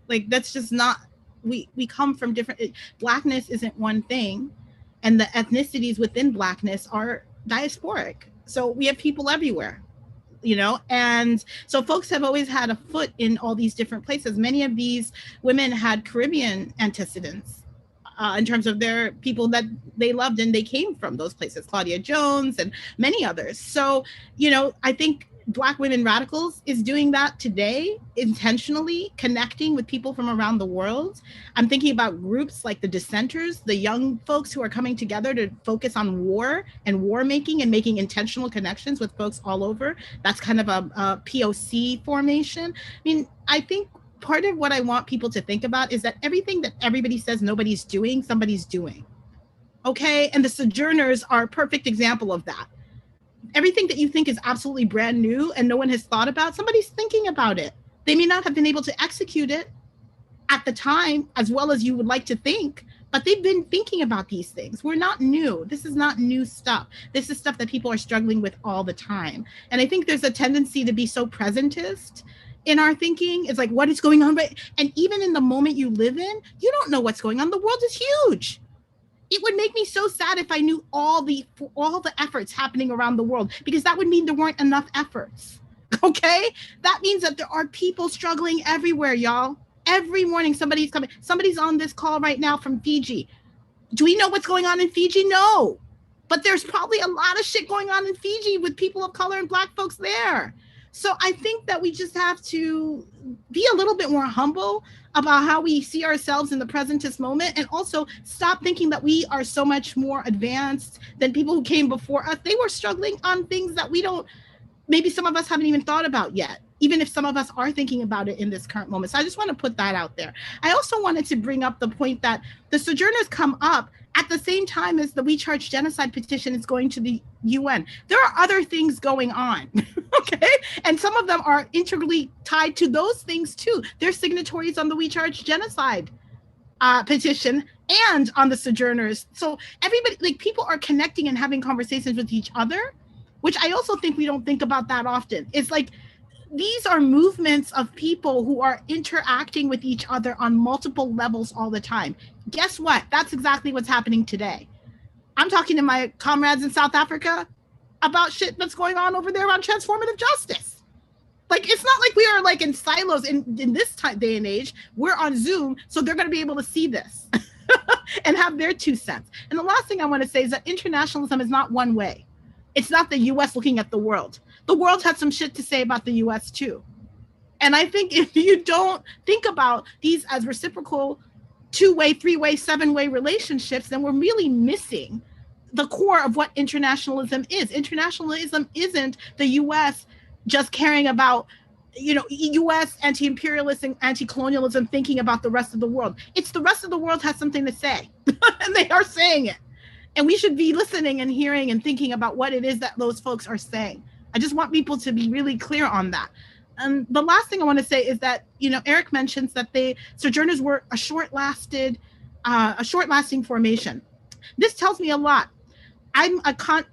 Like, that's just not, we come from different, Blackness isn't one thing. and the ethnicities within Blackness are diasporic. So we have people everywhere, you know, and so folks have always had a foot in all these different places. Many of these women had Caribbean antecedents in terms of their people that they loved and they came from those places, Claudia Jones and many others. So, you know, I think Black Women Radicals is doing that today, intentionally connecting with people from around the world. I'm thinking about groups like the Dissenters, the young folks who are coming together to focus on war and war making and making intentional connections with folks all over. That's kind of a POC formation. I mean, I think part of what I want people to think about is that everything that everybody says nobody's doing, somebody's doing. Okay, and the Sojourners are a perfect example of that. Everything that you think is absolutely brand new and no one has thought about, somebody's thinking about it. They may not have been able to execute it at the time as well as you would like to think, but they've been thinking about these things. We're not new. This is not new stuff. This is stuff that people are struggling with all the time. And I think there's a tendency to be so presentist in our thinking. It's like, what is going on? And even in the moment you live in, you don't know what's going on. The world is huge. It would make me so sad if I knew all the efforts happening around the world, because that would mean there weren't enough efforts. Okay? That means that there are people struggling everywhere, y'all. Every morning somebody's coming. Somebody's on this call right now from Fiji. Do we know what's going on in Fiji? No. But there's probably a lot of shit going on in Fiji with people of color and Black folks there. So I think that we just have to be a little bit more humble about how we see ourselves in the presentist moment, and also stop thinking that we are so much more advanced than people who came before us. They were struggling on things that we don't, maybe some of us haven't even thought about yet, even if some of us are thinking about it in this current moment. So I just want to put that out there. I also wanted to bring up the point that the Sojourners come up at the same time as the We Charge Genocide petition is going to the UN. There are other things going on, okay? And some of them are integrally tied to those things too. They're signatories on the We Charge Genocide petition and on the Sojourners. So everybody, like, people are connecting and having conversations with each other, which I also think we don't think about that often. It's like, these are movements of people who are interacting with each other on multiple levels all the time. Guess what? That's exactly what's happening today. I'm talking to my comrades in South Africa about shit that's going on over there on transformative justice. Like, it's not like we are like in silos in this day and age. We're on Zoom, so they're going to be able to see this and have their 2 cents. And the last thing I want to say is that internationalism is not one way. It's not the US looking at the world. The world had some shit to say about the US too. And I think if you don't think about these as reciprocal 2-way, 3-way, 7-way relationships, then we're really missing the core of what internationalism is. Internationalism isn't the US just caring about, you know, US anti-imperialist and anti-colonialism thinking about the rest of the world. It's the rest of the world has something to say, and they are saying it. And we should be listening and hearing and thinking about what it is that those folks are saying. I just want people to be really clear on that. And the last thing I want to say is that, you know, Eric mentions that Sojourners were a short-lasting formation. This tells me a lot.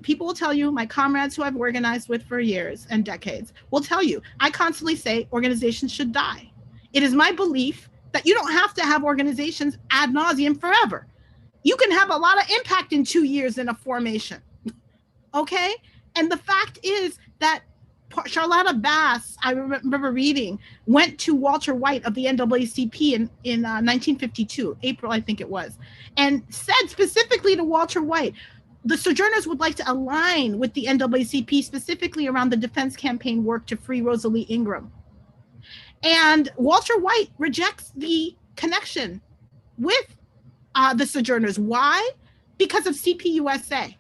People will tell you, my comrades who I've organized with for years and decades will tell you, I constantly say organizations should die. It is my belief that you don't have to have organizations ad nauseum forever. You can have a lot of impact in 2 years in a formation, okay? And the fact is that Charlotta Bass, I remember reading, went to Walter White of the NAACP in 1952, April, I think it was, and said specifically to Walter White, the Sojourners would like to align with the NAACP specifically around the defense campaign work to free Rosalie Ingram. And Walter White rejects the connection with the Sojourners. Why? Because of CPUSA.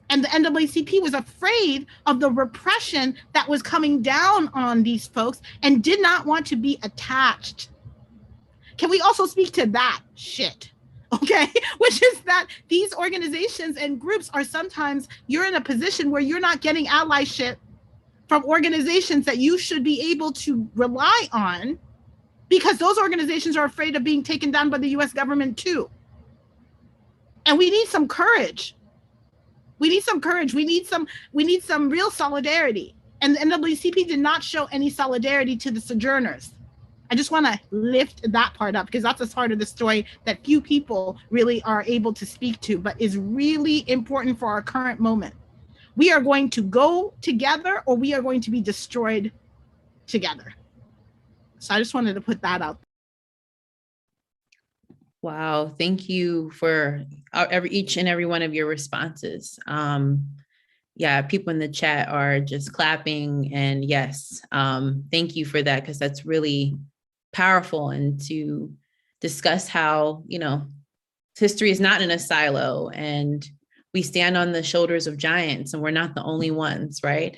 And the NAACP was afraid of the repression that was coming down on these folks and did not want to be attached. Can we also speak to that shit? Okay, which is that these organizations and groups are sometimes, you're in a position where you're not getting allyship from organizations that you should be able to rely on, because those organizations are afraid of being taken down by the US government too. And we need some courage. We need some courage. We need some real solidarity. And the NAACP did not show any solidarity to the Sojourners I just want to lift that part up because that's a part of the story that few people really are able to speak to, but is really important for our current moment. We are going to go together or we are going to be destroyed together. So I just wanted to put that out. Wow, thank you for each and every one of your responses. Yeah, people in the chat are just clapping, and yes, thank you for that, because that's really powerful, and to discuss how, you know, history is not in a silo, and we stand on the shoulders of giants, and we're not the only ones, right?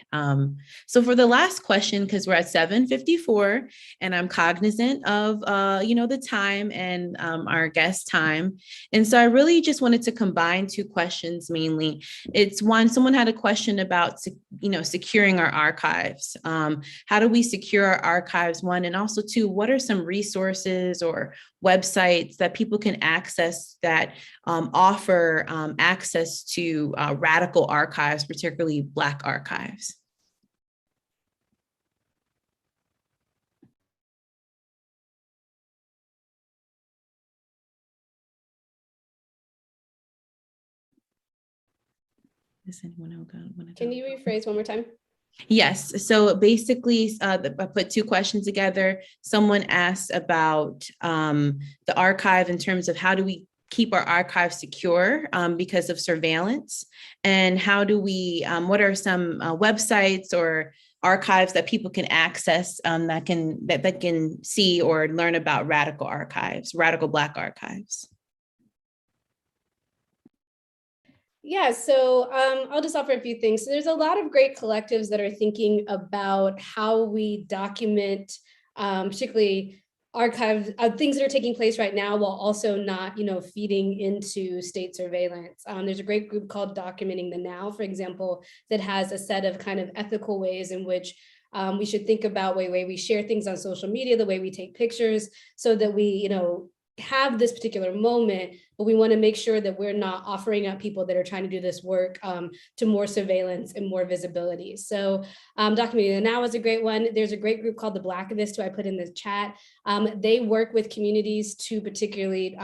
So for the last question, because we're at 7:54, and I'm cognizant of, you know, the time and our guest time. And so I really just wanted to combine two questions mainly. It's one, someone had a question about, you know, securing our archives. How do we secure our archives, one, and also two, what are some resources or websites that people can access that offer access to radical archives, particularly Black archives? Does anyone want to Can you rephrase one more time? Yes. So basically, I put two questions together. Someone asked about the archive in terms of how do we keep our archive secure because of surveillance, and how do we, what are some websites or archives that people can access that can see or learn about radical archives, radical Black archives? Yeah, so I'll just offer a few things. So there's a lot of great collectives that are thinking about how we document, particularly archives, things that are taking place right now, while also not, you know, feeding into state surveillance. There's a great group called Documenting the Now, for example, that has a set of kind of ethical ways in which we should think about the way we share things on social media, the way we take pictures, so that we, you know, have this particular moment, but we want to make sure that we're not offering up people that are trying to do this work to more surveillance and more visibility. So Documenting the Now is a great one. There's a great group called the Blactivist, who I put in the chat. They work with communities to particularly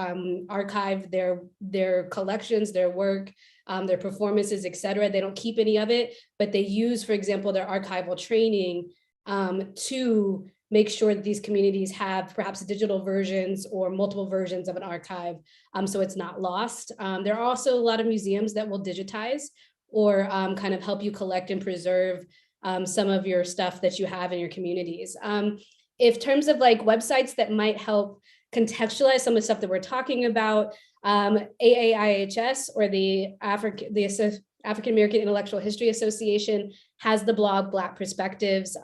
archive their collections, their work, their performances, et cetera. They don't keep any of it, but they use, for example, their archival training to make sure that these communities have perhaps digital versions or multiple versions of an archive, so it's not lost. There are also a lot of museums that will digitize or kind of help you collect and preserve some of your stuff that you have in your communities. In terms of like websites that might help contextualize some of the stuff that we're talking about, AAIHS, or the African American Intellectual History Association, has the blog Black Perspectives,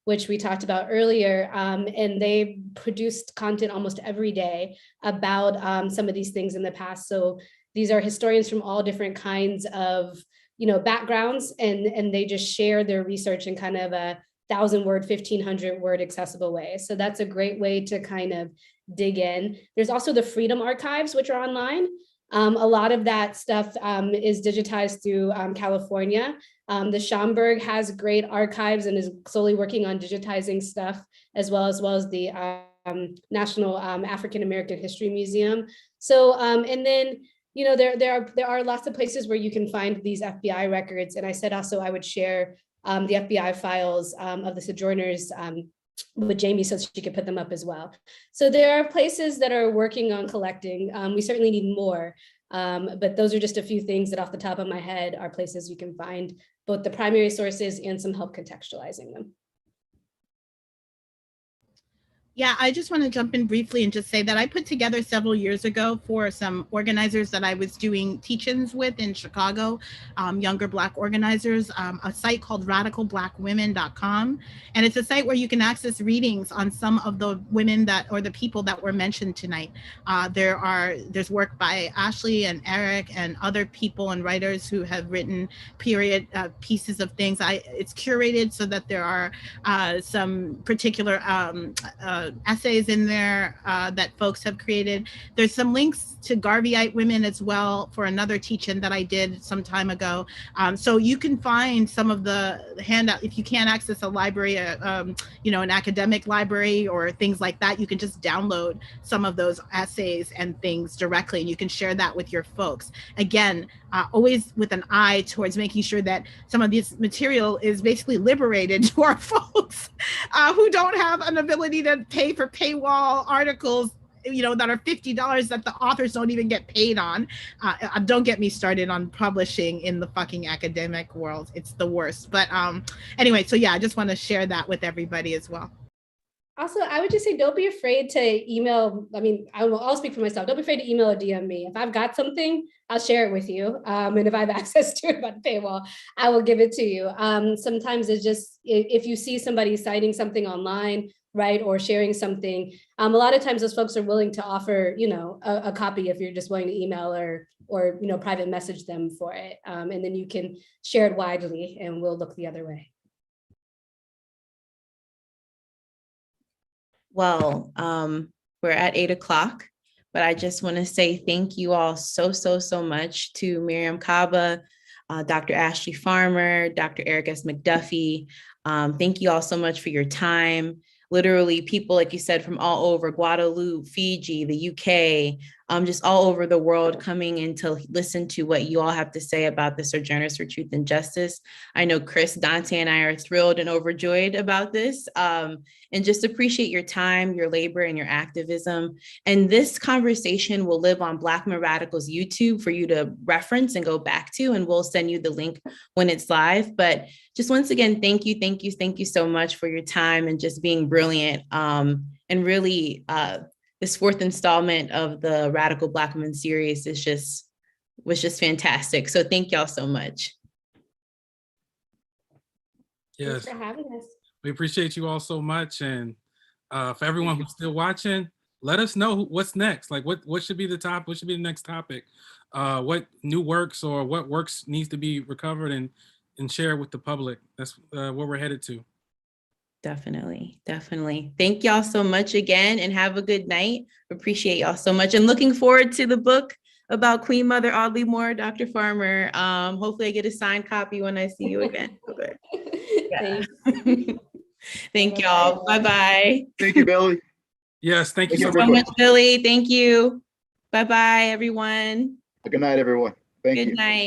which we talked about earlier, and they produced content almost every day about some of these things in the past. So these are historians from all different kinds of, you know, backgrounds, and they just share their research in kind of a 1,000-word, 1,500-word accessible way. So that's a great way to kind of dig in. There's also the Freedom Archives, which are online. A lot of that stuff is digitized through California. The Schomburg has great archives and is slowly working on digitizing stuff, as well as the National African American History Museum. So, and then, you know, there are lots of places where you can find these FBI records. And I said also I would share the FBI files of the Sojourners with Jamie so she could put them up as well. So there are places that are working on collecting. We certainly need more, but those are just a few things that off the top of my head are places you can find both the primary sources and some help contextualizing them. Yeah, I just want to jump in briefly and just say that I put together several years ago for some organizers that I was doing teach-ins with in Chicago, younger Black organizers, a site called radicalblackwomen.com. And it's a site where you can access readings on some of the women that, or the people that were mentioned tonight. There's work by Ashley and Eric and other people and writers who have written period pieces of things. It's curated so that there are some particular essays in there that folks have created. There's some links to Garveyite women as well for another teach-in that I did some time ago. So you can find some of the handout. If you can't access a library, you know, an academic library or things like that, you can just download some of those essays and things directly, and you can share that with your folks. Again, always with an eye towards making sure that some of this material is basically liberated to our folks who don't have an ability to pay for paywall articles, you know, that are $50 that the authors don't even get paid on. Don't get me started on publishing in the fucking academic world. It's the worst. But anyway, so yeah, I just want to share that with everybody as well. Also, I would just say, don't be afraid to email. I mean, I'll speak for myself. Don't be afraid to email or DM me. If I've got something, I'll share it with you. And if I have access to it by the paywall, I will give it to you. Sometimes it's just, if you see somebody citing something online, right, or sharing something, a lot of times those folks are willing to offer, you know, a copy if you're just willing to email or you know, private message them for it. And then you can share it widely and we'll look the other way. Well, we're at 8 o'clock, but I just want to say thank you all so much to Mariame Kaba, Dr. Ashley Farmer, Dr. Erik S McDuffie. Thank you all so much for your time. Literally people, like you said, from all over, Guadeloupe, Fiji, the UK, just all over the world coming in to listen to what you all have to say about the Sojourners for Truth and Justice. I know Chris, Dante, and I are thrilled and overjoyed about this, and just appreciate your time, your labor, and your activism. And this conversation will live on Black Women Radicals YouTube for you to reference and go back to, and we'll send you the link when it's live. But just once again, thank you so much for your time and just being brilliant. And really, this fourth installment of the Radical Black Women series was just fantastic. So thank y'all so much. Yes, Thanks for having us. we appreciate you all so much. And for everyone who's still watching, let us know what's next. Like what should be the top, what should be the next topic? What new works or what works needs to be recovered and shared with the public. That's where we're headed to. Definitely. Thank y'all so much again and have a good night. Appreciate y'all so much and looking forward to the book about Queen Mother Audley Moore, Dr. Farmer. Hopefully I get a signed copy when I see you again. Okay. Yeah. Thank y'all. Bye-bye. Thank you, Billy. Yes, thank you so much, Billy. Thank you. Bye-bye, everyone. Good night, everyone. Thank you. Good night.